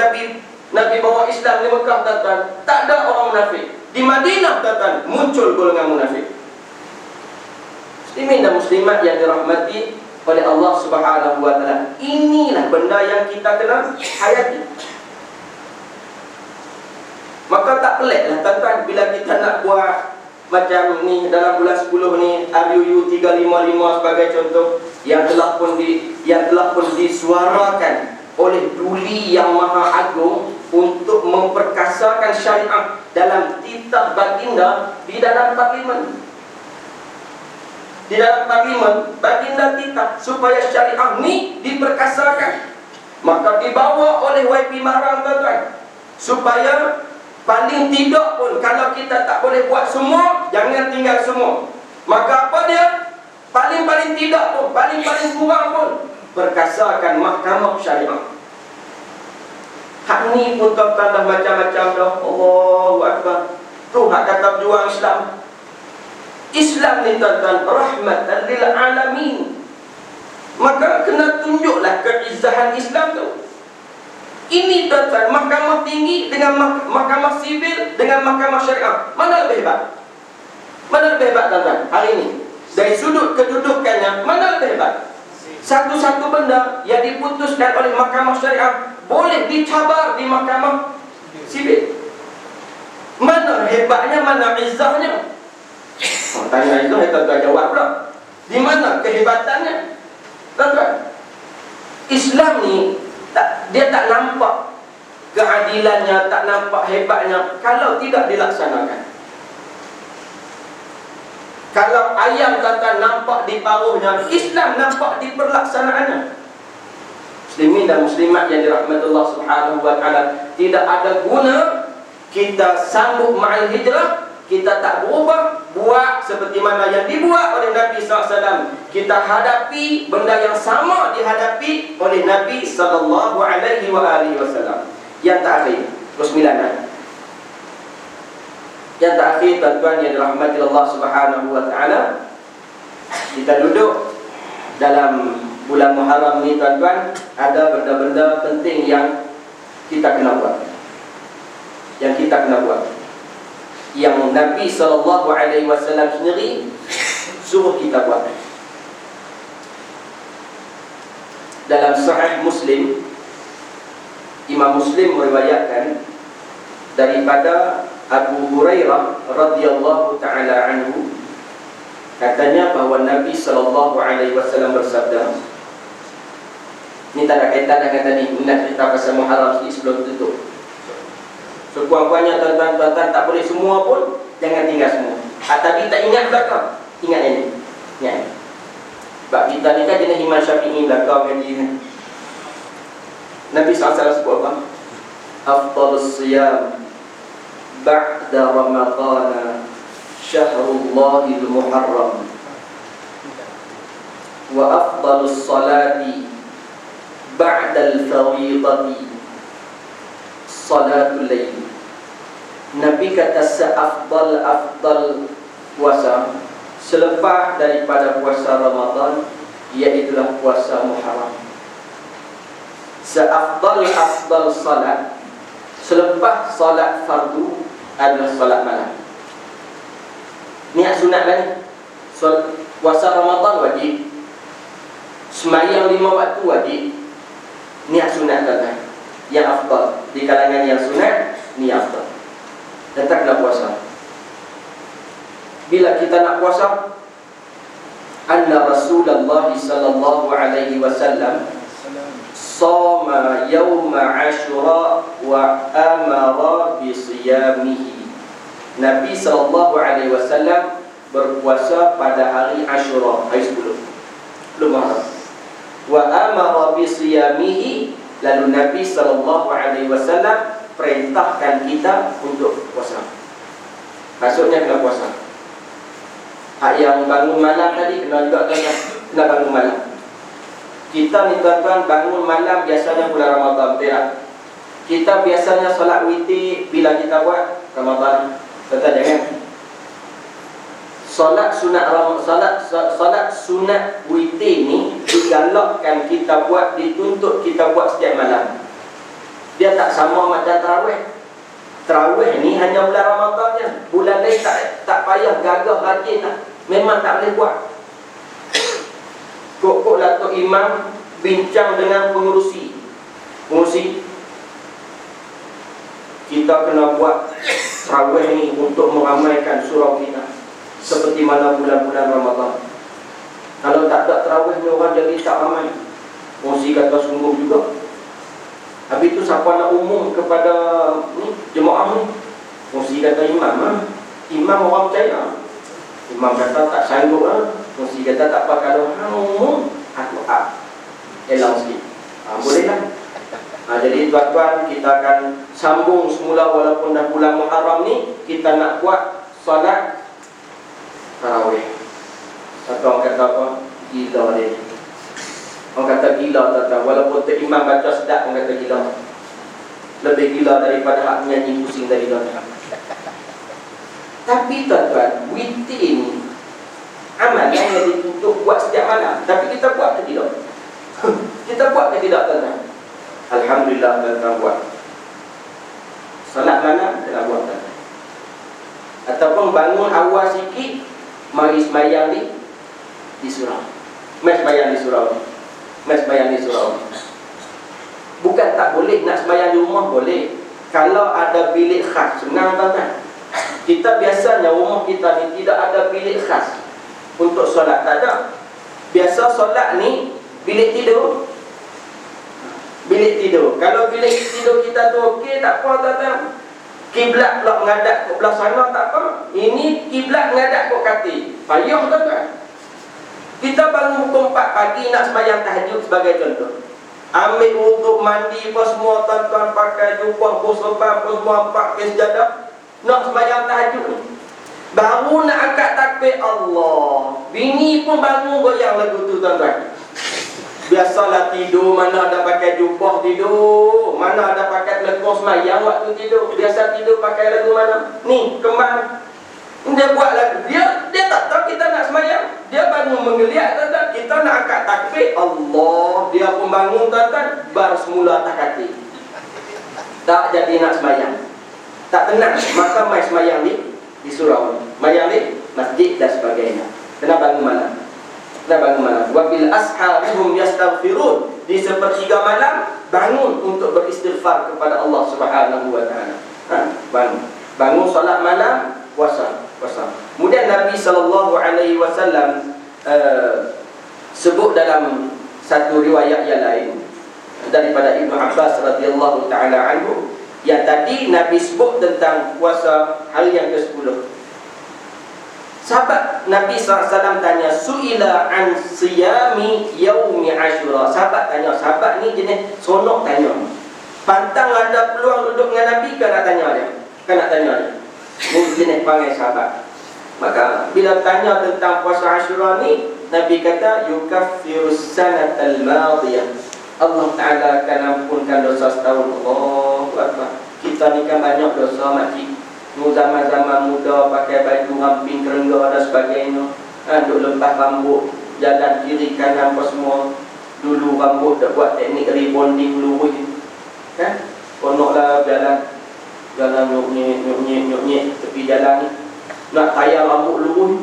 Nabi bawa Islam di Mekah, tuan-tuan, tak ada orang munafik. Di Madinah, tuan-tuan, muncul golongan munafik. Muslimin dan muslimat yang dirahmati oleh Allah Subhanahu wa Ta'ala, inilah benda yang kita kena hayati. Maka tak peliklah tuan-tuan bila kita nak buat macam ni dalam bulan 10 ni RUU 355 sebagai contoh yang telah pun disuarakan oleh Duli Yang Maha Agung untuk memperkasakan syariat dalam titah baginda di dalam parlimen. Di dalam parlimen baginda titah supaya syariat ni diperkasakan. Maka dibawa oleh YP Marang, tuan-tuan, supaya paling tidak pun kalau kita tak boleh buat semua, jangan tinggal semua. Maka apa dia? Paling tidak pun, paling kurang pun perkasakan mahkamah syariah. Hak ni pun tuan-tuan dah macam-macam dah. Allahu Akbar. Tu hak kata berjuang Islam. Islam ni tuan-tuan rahmatan lil alamin. Maka kena tunjuklah keizahan Islam tu. Ini tuan-tuan, mahkamah tinggi dengan mahkamah sivil dengan mahkamah syariah, mana lebih hebat? Mana lebih hebat tuan-tuan hari ini? Dari sudut kedudukannya, mana lebih hebat? Satu-satu benda yang diputuskan oleh mahkamah syariah boleh dicabar di mahkamah sivil. Mana hebatnya, mana izahnya? Tanya itu, tuan-tuan jawab pula. Di mana kehebatannya? Tuan-tuan, Islam ni dia tak nampak keadilannya, tak nampak hebatnya kalau tidak dilaksanakan. Kalau ayam tuan-tuan nampak di paruhnya, Islam nampak di perlaksanaannya. Muslimin dan muslimat yang dirahmati Allah Subhanahu wa taala, tidak ada guna kita sambut ma'al hijrah, kita tak berubah, buat seperti mana yang dibuat oleh Nabi SAW. Kita hadapi benda yang sama dihadapi oleh Nabi SAW. Yang terakhir, ke-9. Yang terakhir tuan-tuan yang dirahmati Allah Subhanahu wa taala, kita duduk dalam bulan Muharram ni tuan-tuan, ada benda-benda penting yang kita kena buat. Yang kita kena buat, yang Nabi SAW sendiri suruh kita buat. Dalam Sahih Muslim, Imam Muslim meriwayatkan daripada Abu Hurairah radhiyallahu taala anhu, katanya bahawa Nabi SAW bersabda. Ini tak ada kaitan dengan tadi, nak cerita pasal Muharram sikit sebelum tutup. Sekurang-kurangnya tuan-tuan tak boleh semua pun, jangan tinggal semua. Tadi tak ingat belakang, ingat ini. Ingat. Sebab kita ni kan jenis Imam Syafi'i belakang gaji kan. Nabi SAW sebut apa? Afdalus siyam ba'da Ramadhan Syahrullahil Muharram, wa afdalus salati ba'dal fariidati salatul lail. Nabi kata seafdal puasa selepas daripada puasa Ramadan, iaitulah puasa Muharram. Seafdal salat selepas salat fardu adalah salat malam. Niat sunat lah ni. Puasa Ramadan wajib, sembahyang 5 waktu wajib, niat sunat kan. Yang afdal di kalangan yang sunat, ni afdal. Tetap nak puasa. Bila kita nak puasa, anna Rasulullah sallallahu alaihi wasallam sama yauma Ashura wa amara bi siyamihi. Nabi sallallahu alaihi wasallam berpuasa pada hari Ashura, hari 10 Muharram. Wa amara bi siyamihi, lalu Nabi sallallahu alaihi wasallam perintahkan kita untuk puasa. Maksudnya kena puasa. Hak yang bangun malam tadi kena juga kena bangun malam. Kita ni tuan-tuan bangun malam biasanya bulan Ramadan, betul tak? Kita biasanya solat witir bila kita buat Ramadan. Tuan-tuan jangan. Solat sunat witir ni digalakkan kita buat, dituntut kita buat setiap malam. Dia tak sama macam tarawih. Tarawih ni hanya bulan Ramadan je. Bulan lain tak payah gagah rajin lah. Memang tak boleh buat. Kok Datuk Imam bincang dengan pengurusi, kita kena buat tarawih ni untuk meramaikan surau kita. seperti mana bulan-bulan Ramadan. Kalau tak ada tarawih ni orang jadi tak ramai. Kongsi kata sungguh juga. Habis tu siapa nak umum kepada ni jemaah ni? Kongsi kata imam lah. Imam orang percaya. Imam kata tak sanggup lah. Kongsi kata tak apa, kalau hang umum aku elang sikit. Boleh lah. Jadi tuan-tuan, kita akan sambung semula walaupun dah bulan Muharram ni. Kita nak buat solat tarawih. Satu orang kata apa? Gila dia. Orang kata gila tuan-tuan. Walaupun tu imam baca sedap, orang kata gila. Lebih gila daripada hak nyanyi pusing tadi tuan-tuan. Tapi tuan-tuan, witir ni amalan yang dituntut buat setiap malam. Tapi kita buat ke tidak? Kita buat ke tidak tuan-tuan? Alhamdulillah tuan-tuan buat. Salat malam kita buat tuan-tuan. Ataupun bangun awal sikit, mari sembahyang di surau. Mai sembahyang di surau. Mai sembahyang di surau. Bukan tak boleh nak sembahyang di rumah, boleh. Kalau ada bilik khas, senang tuan-tuan. Kita biasanya rumah kita ni tidak ada bilik khas untuk solat, tak ada. Biasa solat ni bilik tidur. Bilik tidur. Kalau bilik tidur kita tu okey, tak apa tuan-tuan. Kiblat pula menghadap ke belah sana, tak apa. Ini kiblat menghadap ke katil. Payah tuan-tuan. Kita bangun pukul 4 pagi nak sembahyang tahajud sebagai contoh. Ambil wuduk, mandi apa semua tuan-tuan, pakai jubah, berserban apa semua, pakai sejadah. Nak sembahyang tahajud ni. Baru nak angkat takbir Allah. Bini pun bangun goyang lagu tu tuan-tuan. Biasalah tidur, mana ada pakai jubah tidur, mana ada pakai lekong semayang waktu tidur. Biasa tidur pakai lagu mana? Ni, kembang. Dia buat lagu. Dia tak tahu kita nak semayang. Dia bangun menggeliat tuan-tuan. Kita nak angkat takbir Allah. Dia pun bangun tuan-tuan. Baru semula tak hati. Tak jadi nak semayang. Tak tenang. Maka mai semayang di surau. Semayang di masjid dan sebagainya. Kena bangun malam. Kena bangun malam. Wa bil ashabihum yastaghfirun. Di sepertiga malam bangun untuk beristighfar kepada Allah Subhanahu wa taala. Bangun solat malam, puasa. Kemudian Nabi SAW sebut dalam satu riwayat yang lain daripada Ibnu Abbas radhiyallahu taala anhu, yang tadi Nabi sebut tentang puasa hari yang ke-10. Sahabat Nabi SAW tanya, su'ila an siyami yaumi Ashura. Sahabat tanya, sahabat ni jenis sonok tanya. Pantang ada peluang duduk dengan Nabi ke nak tanya dia? Kan nak tanya dia. Ni jenis panggil sahabat. Maka bila tanya tentang puasa Ashura ni, Nabi kata yukaffirus sanatal madiyah. Allah Ta'ala akan ampunkan dosa setahun. Allahu Akbar. Kita ni kan banyak dosa makcik. Zaman-zaman muda pakai baju ramping kerengga dan sebagainya. Duk lepas rambut, jalan kiri kanan apa semua. Dulu rambut dah buat teknik rebonding lurus. Kan? Konoklah jalan nyuk-nyek tepi jalan ni. Nak tayar rambut lurus.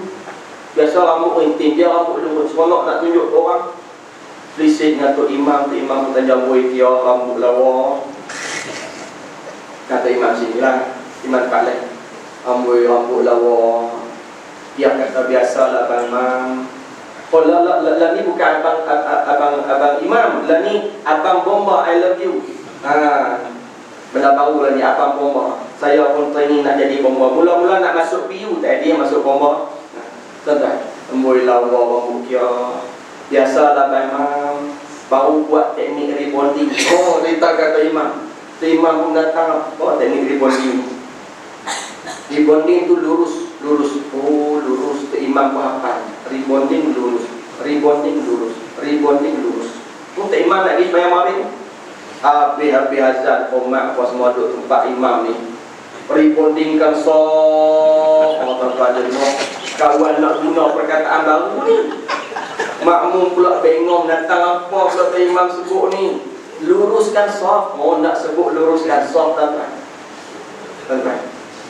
Biasa rambut rinting, dia rambut lurus. Konok nak tunjuk orang. Selisih dengan Tok Imam. Tok Imam pun tajam buih dia rambut lawa. Kata Imam sini lah, Imam tempat lain. Rambut lawa. Dia kata biasalah Abang Imam. Oh lah ni bukan abang Imam. Lah ni Abang Bomba, I love you. Benda baru lah ni, Abang Bomba. Saya pun training nak jadi bomba. Mula-mula nak masuk PU, tak dia masuk bomba. Tuan-tuan, rambut lawa, rambut kia. Biasalah Abang Imam. Baru buat teknik rebonding. Oh, dia tak kata Imam. Imam pun datang. Oh, teknik rebonding. Rebonding tu lurus. Oh, lurus. Tu Imam pun hafal. Rebonding lurus. Tu Imam nak pergi sembahyang maghrib. Habis azan umat apa semua duduk tempat Imam ni. Rebondingkan tuan-tuan jenuh. Kawan nak guna perkataan baru ni. Makmum pula bengong datang apa pula Imam sebut ni. Luruskan saf. Oh, nak sebut luruskan saf tuan-tuan.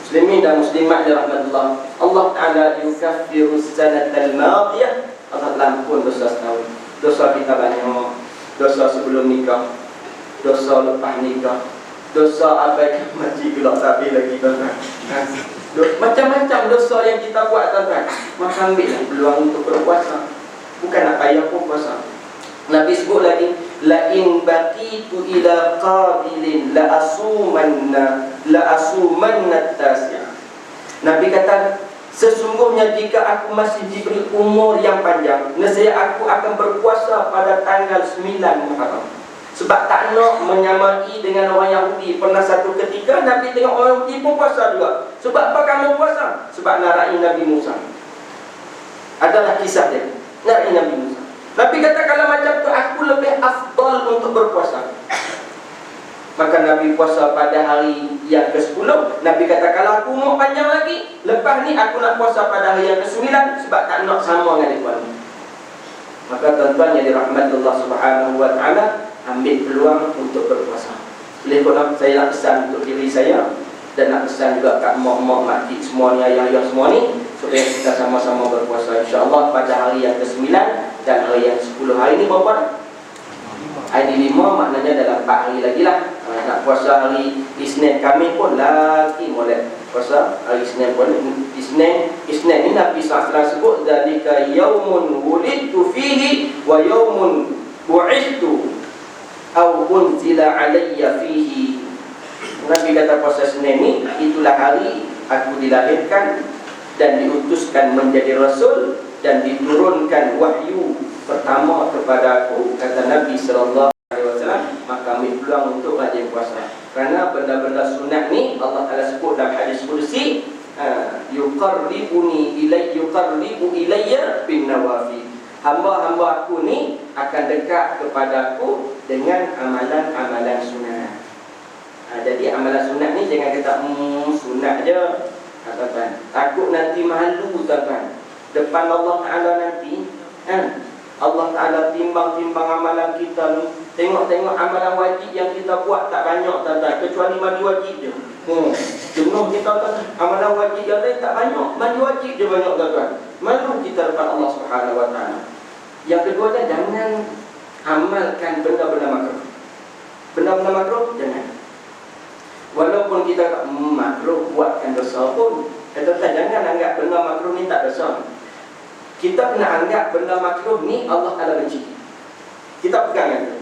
Muslimin dan muslimat dirahmatullah. Allah Ta'ala yukaffirus sanatal madiyah. Allah ampun dosa setahun. Dosa kita banyak. Dosa sebelum nikah, dosa lepas nikah, dosa abaikan makcik gelap tapi lagi tuan-tuan. Macam-macam dosa yang kita buat tuan-tuan. Maka ambillah peluang untuk berpuasa. Bukan nak payah pun puasa. Nabi sebut lagi, la in baqitu ila qabilin la asumanna tasi'a. Nabi kata, sesungguhnya jika aku masih diberi umur yang panjang, nescaya aku akan berpuasa pada tanggal 9 Muharram. Sebab tak nak menyamai dengan orang Yahudi. Pernah satu ketika Nabi tengok orang Yahudi pun puasa juga. Sebab apa kamu puasa? Sebab narai Nabi Musa. Adalah kisah dia, narai Nabi Musa. Nabi kata kalau macam tu aku lebih afdal untuk berpuasa. Maka Nabi puasa pada hari yang ke-10. Nabi kata kalau aku mau panjang lagi, lepas ni aku nak puasa pada hari yang ke-9. Sebab tak nak sama dengan ikhwan. Maka tuan-tuan yang dirahmati Allah Subhanahu wa ta'ala, ambil peluang untuk berpuasa. Oleh kerana saya nak pesan untuk diri saya, dan nak pesan juga kat mak-mak, makcik semua ni, ayah-ayah semua ni, supaya kita sama-sama berpuasa insya-Allah pada hari yang ke-9 dan hari yang 10. Hari ni berapa? Hari 5, maknanya dalam 4 hari lagi lah. Nak puasa hari Isnin kami pun lagi boleh puasa hari Isnin pun. Isnin ni Nabi SAW sebut dzalika yaumun wulidtu fihi wa yaumun bu'ithtu au unzila alayya fihi. Nabi kata puasa Senin ni itulah hari aku dilahirkan dan diutuskan menjadi rasul dan diturunkan wahyu pertama kepada aku, kata Nabi sallallahu alaihi wasallam. Maka ambil peluang untuk rajin puasa. Kerana benda-benda sunat ni Allah Taala sebut dalam hadis kursi, yuqarribu ilayya bin nawafil. Hamba-hamba aku ni akan dekat kepadaku dengan amalan-amalan sunat. Jadi amalan sunat ni jangan kata sunat je, tuan-tuan. Takut nanti malu tuan-tuan depan Allah Ta'ala nanti. Allah Ta'ala timbang-timbang amalan kita ni. Tengok-tengok amalan wajib yang kita buat tak banyak tuan-tuan, kecuali mandi wajib je. Jenuh kita tuan-tuan. Amalan wajib yang lain tak banyak, mandi wajib je banyak tuan-tuan. Malu kita depan Allah Subhanahu wa ta'ala. Yang kedua, jangan amalkan benda-benda makruh. Benda-benda makruh jangan. Walaupun kita makruh buatkan dosa pun, tuan-tuan jangan anggap benda makruh ni tak dosa. Kita kena anggap benda makruh ni Allah Ta'ala benci. Kita pegang itu.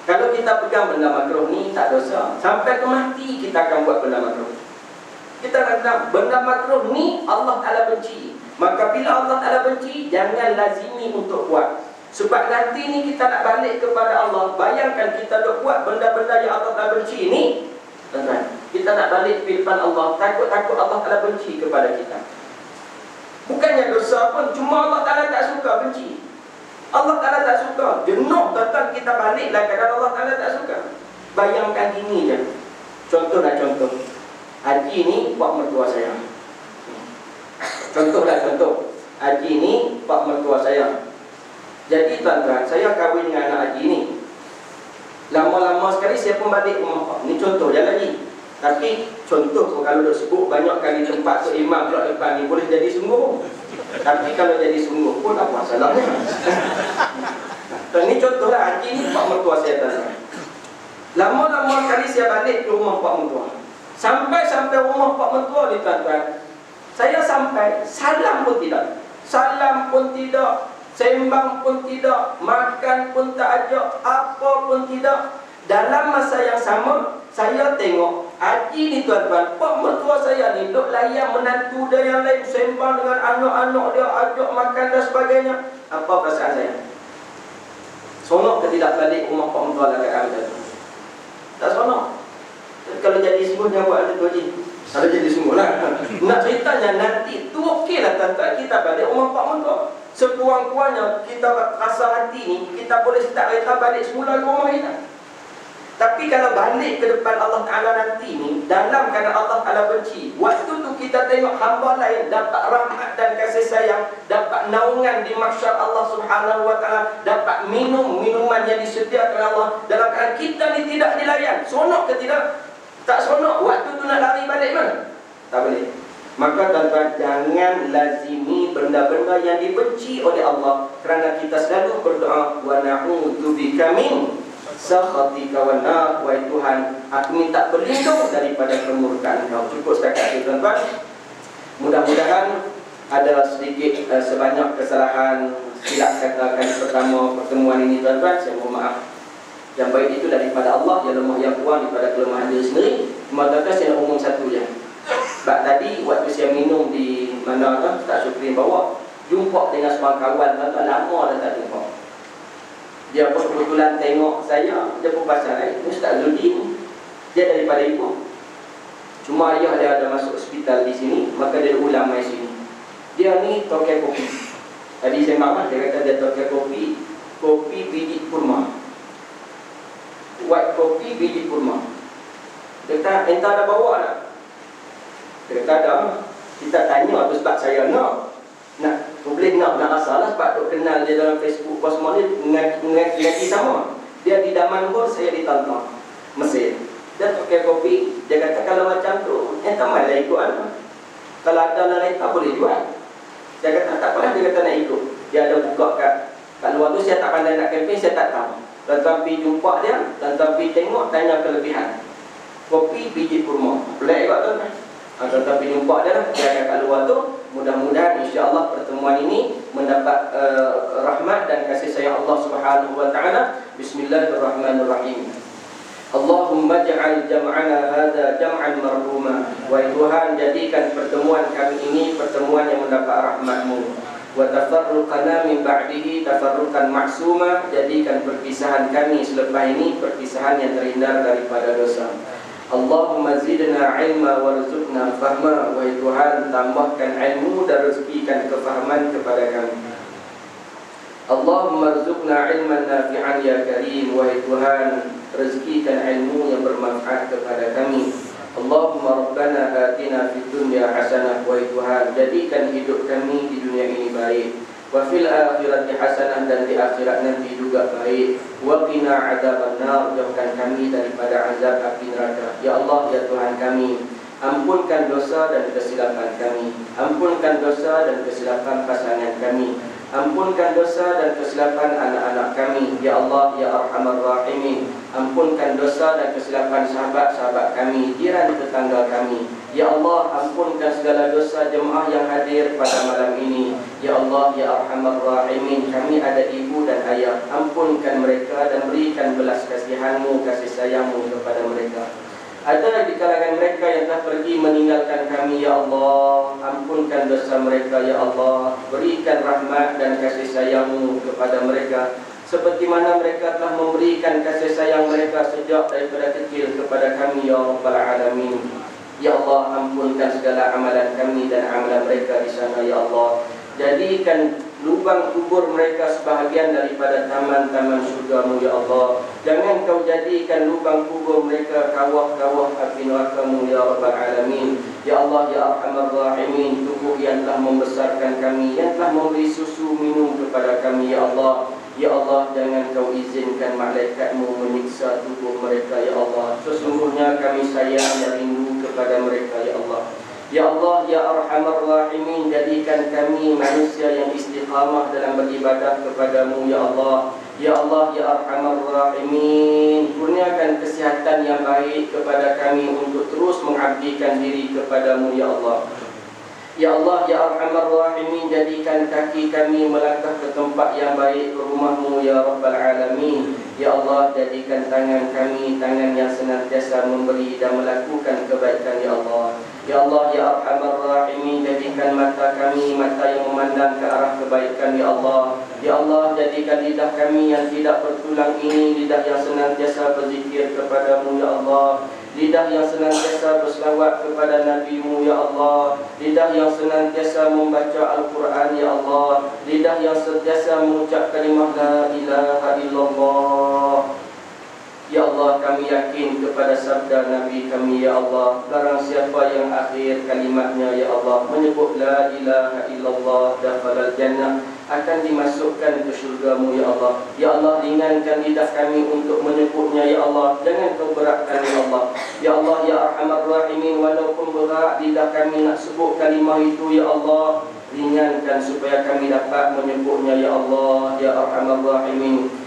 Kalau kita pegang benda makruh ni tak dosa, sampai ke mati kita akan buat benda makruh. Kita kata benda makruh ni Allah Ta'ala benci. Maka bila Allah Ta'ala benci, jangan lazimi untuk buat. Sebab nanti ni kita nak balik kepada Allah. Bayangkan kita nak buat benda-benda yang Allah Ta'ala benci ni, tuan-tuan, kita nak balik ke depan Allah, takut-takut Allah Ta'ala benci kepada kita. Bukannya dosa pun, cuma Allah Ta'ala tak suka, benci. Allah Ta'ala tak suka. Jenuh tuan-tuan kita baliklah kadang Allah Ta'ala tak suka. Bayangkan gini je. Contoh. Haji ni pak mertua saya. Contoh. Haji ni pak mertua saya. Jadi tuan-tuan, saya kahwin dengan anak haji ni. Lama-lama sekali saya pun balik rumah pak. Ni contoh je lagi. Tapi contoh kalau duk sebut banyak kali tempat tu imam pula depan ni boleh jadi sungguh. Tapi kalau jadi sungguh pun apa salahnya? Ini contohlah, haji ni pak mertua saya tadi. Lama-lama sekali saya balik ke rumah pak mertua. Sampai rumah pak mertua ni tuan-tuan, saya sampai salam pun tidak. Sembang pun tidak, makan pun tak ajak, apa pun tidak. Dalam masa yang sama, saya tengok haji ni tuan-tuan, pak mertua saya ni duk layan menantu dia yang lain, sembang dengan anak-anak dia, ajak makan dan sebagainya. Apa perasaan saya? Sonok ke tidak balik rumah pak mertua lah kat kami? Tak sonok. Kalau jadi sungguhnya buat ada tu haji. Kalau jadi sungguh lah. Nak ceritanya nanti tu okeylah tuan-tuan, kita balik rumah pak mertua. Sekurang-kurangnya kita rasa hati ni, kita boleh start kereta balik semula ke rumah kita. Tapi kalau balik ke depan Allah Ta'ala nanti ni, dalam kerana Allah Ta'ala benci, waktu tu kita tengok hamba lain dapat rahmat dan kasih sayang, dapat naungan di mahsyar Allah Subhanahu wa Ta'ala, dapat minuman yang disediakan Allah, dalam keadaan kita ni tidak dilayan. Sonok ke tidak? Tak sonok. Waktu tu nak lari balik mana? Tak boleh. Maka tuan-tuan, jangan lazimi benda-benda yang dibenci oleh Allah. Kerana kita selalu berdoa, wa na'udzubika min sakhatika wa nar. Wahai Tuhan, aku minta berlindung daripada kemurkaan Kau. Cukup setakat itu tuan-tuan. Mudah-mudahan ada sedikit sebanyak kesalahan silap katakan pertama pertemuan ini tuan-tuan, saya mohon maaf. Yang baik itu daripada Allah, yang lemah yang kurang daripada kelemahan diri sendiri. Cuma tuan-tuan saya nak umum satu je. Sebab tadi waktu saya minum di mana tu, tak Syukri bawa, jumpa dengan seorang kawan tuan-tuan, lama dah tak jumpa. Dia pun kebetulan tengok saya, dia pun pasal Ustaz Zuddin, dia daripada Ipoh. Cuma ayah dia ada masuk hospital di sini, maka dia ulang mai sini. Dia ni tokai kopi. Tadi saya marah, dia kata dia tokai kopi, kopi biji kurma. White kopi biji kurma. Dia kata, entah ada bawa tak? Dia kata ada. Kita tanya tu sebab saya nak boleh nak rasa lah sebab duk kenal dia dalam Facebook apa semua ni ngaki sama. Dia di Damanhur, saya di Tantan, Mesir. Dia pakai kopi. Dia kata kalau macam tu, entah mana ikut apa. Kalau ada lain tak boleh jual. Saya kata tak apalah, dia kata nak ikut. Dia ada buka kat luar tu, saya tak pandai nak campaign, saya tak tahu. Dan tapi jumpa dia, dan tapi tengok, tanya kelebihan. Kopi biji kurma. Boleh ikut tu kan? Tetapi jumpa dia akan kat luar tu. Mudah-mudahan insya-Allah pertemuan ini mendapat rahmat dan kasih sayang Allah Subhanahu wa taala. Bismillahirrahmanirrahim. Allahumma ja'al jam'ana hadza jam'an marhuma. Wahai Tuhan, jadikan pertemuan kami ini pertemuan yang mendapat rahmat-Mu. Wa tafarruqana min ba'dihi tafarruqan ma'suma. Jadikan perpisahan kami selepas ini perpisahan yang terhindar daripada dosa. Allahumma zidna ilma warzuqna fahma. Wahai Tuhan, tambahkan ilmu dan rezekikan kefahaman kepada kami. Allahumma rzuqna ilman nafi'an ya karim. Wahai Tuhan, rezekikan ilmu yang bermanfaat kepada kami. Allahumma rabbana atina fid dunya hasanah. Wahai Tuhan, jadikan hidup kami di dunia ini baik. Wa fil akhirati hasanah, dan di akhirat nanti juga baik. Wa qina adzabannar, jauhkan kami daripada azab api neraka. Ya Allah, ya Tuhan kami, ampunkan dosa dan kesilapan kami. Ampunkan dosa dan kesilapan pasangan kami. Ampunkan dosa dan kesilapan anak-anak kami. Ya Allah, ya Arhamar Rahimin, ampunkan dosa dan kesilapan sahabat-sahabat kami, jiran tetangga kami. Ya Allah, ampunkan segala dosa jemaah yang hadir pada malam ini. Ya Allah, ya Arhamar Rahimin, kami ada ibu dan ayah, ampunkan mereka dan berikan belas kasihan-Mu, kasih sayang-Mu kepada mereka. Ada di kalangan mereka yang telah pergi meninggalkan kami, ya Allah, ampunkan dosa mereka, ya Allah. Berikan rahmat dan kasih sayang-Mu kepada mereka, seperti mana mereka telah memberikan kasih sayang mereka sejak daripada kecil kepada kami, ya Rabbal Alamin. Ya Allah, ampunkan segala amalan kami dan amalan mereka di sana, ya Allah. Jadikan lubang kubur mereka sebahagian daripada taman-taman surga-Mu, ya Allah. Jangan Kau jadikan lubang kubur mereka kawah-kawah api neraka-Mu, ya Rabbal Alamin. Ya Allah, ya Arhamar Rahimin, tubuh yang telah membesarkan kami, yang telah memberi susu minum kepada kami, ya Allah. Ya Allah, jangan Kau izinkan malaikat-Mu menyiksa tubuh mereka, ya Allah. Sesungguhnya kami sayang dan rindu kepada mereka, ya Allah. Ya Allah, ya Arhamar Rahimin, jadikan kami manusia yang istiqamah dalam beribadah kepada-Mu, ya Allah. Ya Allah, ya Arhamar Rahimin, kurniakan kesihatan yang baik kepada kami untuk terus mengabdikan diri kepada-Mu, ya Allah. Ya Allah, ya Arhamar Rahimin, jadikan kaki kami melangkah ke tempat yang baik, ke rumah-Mu, ya Rabbal Alamin. Ya Allah, jadikan tangan kami tangan yang senantiasa memberi dan melakukan kebaikan, ya Allah. Ya Allah, ya Arhamar Rahimin, jadikan mata kami mata yang memandang ke arah kebaikan, ya Allah. Ya Allah, jadikan lidah kami yang tidak bertulang ini lidah yang senantiasa berzikir kepada-Mu, ya Allah. Lidah yang senantiasa berselawat kepada Nabi-Mu, ya Allah. Lidah yang senantiasa membaca Al-Quran, ya Allah. Lidah yang senantiasa mengucap kalimah la ilaha illallah. Ya Allah, kami yakin kepada sabda Nabi kami, ya Allah. Barang siapa yang akhir kalimatnya, ya Allah, menyebut la ilaha illallah, dakhalal jannah, akan dimasukkan ke syurga-Mu, ya Allah. Ya Allah, ringankan lidah kami untuk menyebutnya, ya Allah. Jangan Kau beratkan, ya Allah. Ya Allah, ya Arhamar Rahimin, walaupun berat lidah kami nak sebut kalimah itu, ya Allah, ringankan supaya kami dapat menyebutnya, ya Allah, ya Arhamar Rahimin.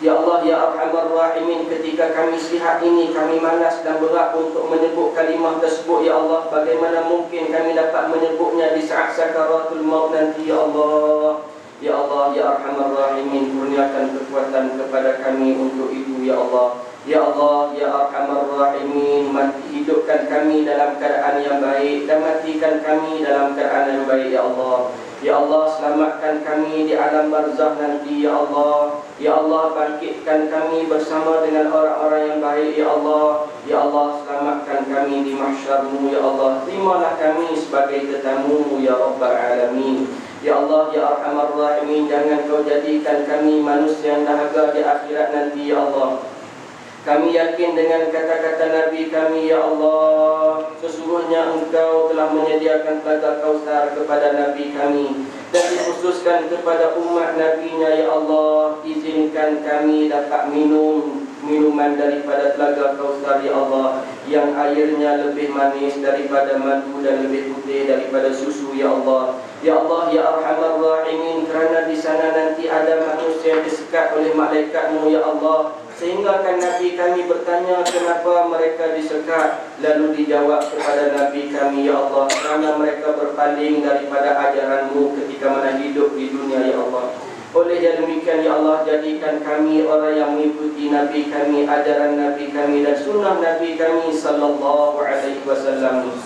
Ya Allah, Ya Arhamar Rahimin, ketika kami sihat ini kami malas dan berat untuk menyebut kalimah tersebut. Ya Allah, bagaimana mungkin kami dapat menyebutnya di saat sakaratul maut nanti. Ya Allah, Ya Allah, Ya Arhamar Rahimin, kurniakan kekuatan kepada kami untuk itu. Ya Allah, Ya Allah, Ya Arhamar Rahimin, hidupkan kami dalam keadaan yang baik dan matikan kami dalam keadaan yang baik. Ya Allah, Ya Allah, selamatkan kami di alam barzakh nanti. Ya Allah, Ya Allah, bangkitkan kami bersama dengan orang-orang yang baik. Ya Allah, Ya Allah, selamatkan kami di mahsyar-Mu. Ya Allah, terimalah kami sebagai tetamu-Mu, Ya Rabbal Alamin. Ya Allah, Ya Arhamar Rahimin, jangan Kau jadikan kami manusia yang dahaga di akhirat nanti. Ya Allah, kami yakin dengan kata-kata Nabi kami. Ya Allah, sesungguhnya Engkau telah menyediakan telaga Kausar kepada Nabi kami dan dikhususkan kepada umat Nabi-Nya. Ya Allah, izinkan kami dapat minum minuman daripada telaga Kausar. Ya Allah, yang airnya lebih manis daripada madu dan lebih putih daripada susu. Ya Allah, Ya Allah, Ya Arhamar Rahimin, kerana di sana nanti ada manusia yang disekat oleh malaikat-Mu. Ya Allah, sehingga kan Nabi kami bertanya kenapa mereka disekat. Lalu dijawab kepada Nabi kami, Ya Allah, kerana mereka berpaling daripada ajaran-Mu ketika mana hidup di dunia. Ya Allah, oleh yang demikian, Ya Allah, jadikan kami orang yang mengikuti Nabi kami, ajaran Nabi kami dan sunnah Nabi kami sallallahu alaihi wasallam.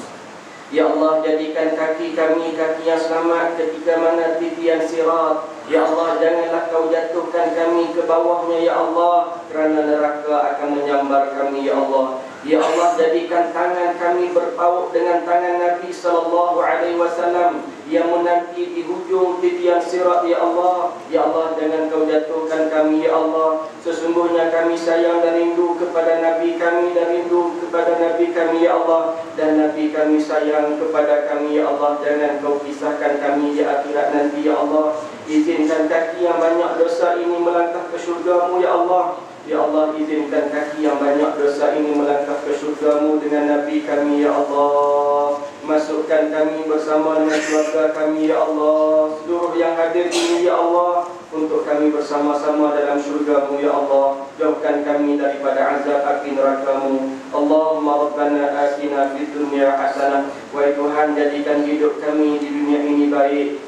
Ya Allah, jadikan kaki kami kaki yang selamat ketika mana titian sirat. Ya Allah, janganlah Kau jatuhkan kami ke bawahnya. Ya Allah, kerana neraka akan menyambar kami. Ya Allah, Ya Allah, jadikan tangan kami berpaut dengan tangan Nabi sallallahu alaihi wasallam yang menanti di hujung titian sirat. Ya Allah, Ya Allah, jangan Kau jatuhkan kami. Ya Allah, sesungguhnya kami sayang dan rindu kepada Nabi kami dan rindu kepada Nabi kami. Ya Allah, dan Nabi kami sayang kepada kami. Ya Allah, jangan Kau pisahkan kami di akhirat nanti. Ya Allah, izinkan kaki yang banyak dosa ini melangkah ke syurga-Mu. Ya Allah, Ya Allah, izinkan kaki yang banyak dosa ini melangkah ke syurga-Mu dengan Nabi kami. Ya Allah, masukkan kami bersama dengan keluarga kami. Ya Allah, seluruh yang hadir ini. Ya Allah, untuk kami bersama-sama dalam syurga-Mu. Ya Allah, jauhkan kami daripada azab api neraka-Mu. Allahumma Rabbana atina fid dunya hasanah. Wahai Tuhan, jadikan hidup kami di dunia ini baik,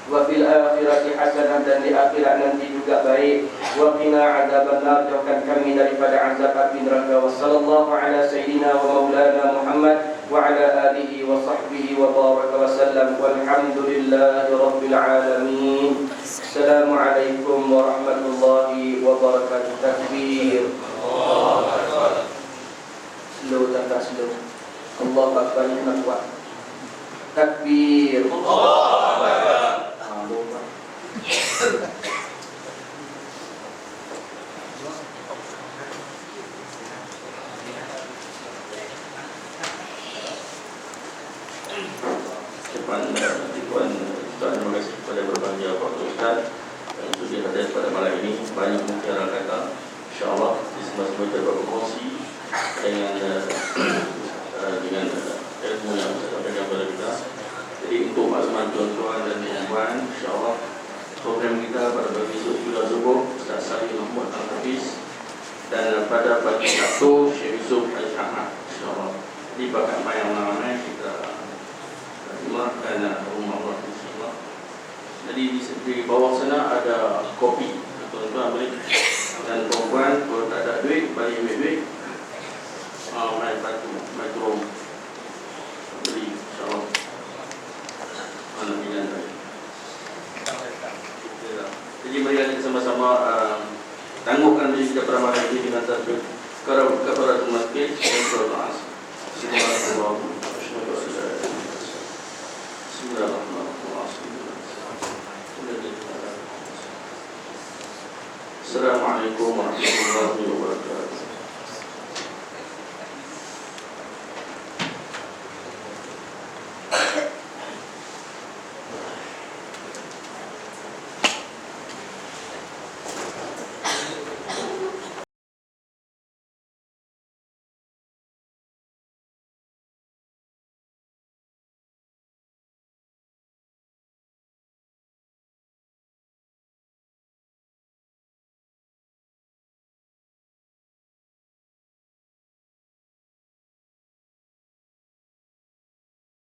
wa fil akhirati hasanah, dan di akhirat nanti juga baik. Wa qina adzabannar, jauhkan kami daripada azab api neraka. Wa sallallahu ala sayyidina wa maulana Muhammad wa ala alihi wa sahbihi wa baraka wa sallam. Walhamdulillahi rabbil alamin. Assalamualaikum warahmatullahi wabarakatuh. Takbir. Allahu akbar. Slow, tak slow. Allah Akbar, nak kuat. Takbir. Allahu akbar. Terima kasih kepada berbahagia Pak Ustaz yang sudah hadir pada malam ini. Banyak mutiara kata, insyaAllah di semasa kita berkongsi dengan ilmu yang saya sampaikan kepada kita. Jadi untuk makluman tuan-tuan dan puan-puan, insyaAllah program kita pada pagi esok sudah subuh Ustaz Salih Mahmud Al-Hafiz, dan pada pagi Sabtu Syekh Yusuf Al-Ahmad, insyaAllah. Jadi bakat mayang ramai kita dan rumah Allah, insyaAllah. Jadi di bawah sana ada kopi, tuan-tuan boleh, dan perempuan kalau tak ada duit balik ambil duit, main batu beli, insyaAllah. Anak pilihan tadi. Jadi mari kita sama-sama tangguhkan diri kita pada malam ini dengan tasbih kafaratul masjid dan salat asar. Assalamualaikum warahmatullahi wabarakatuh.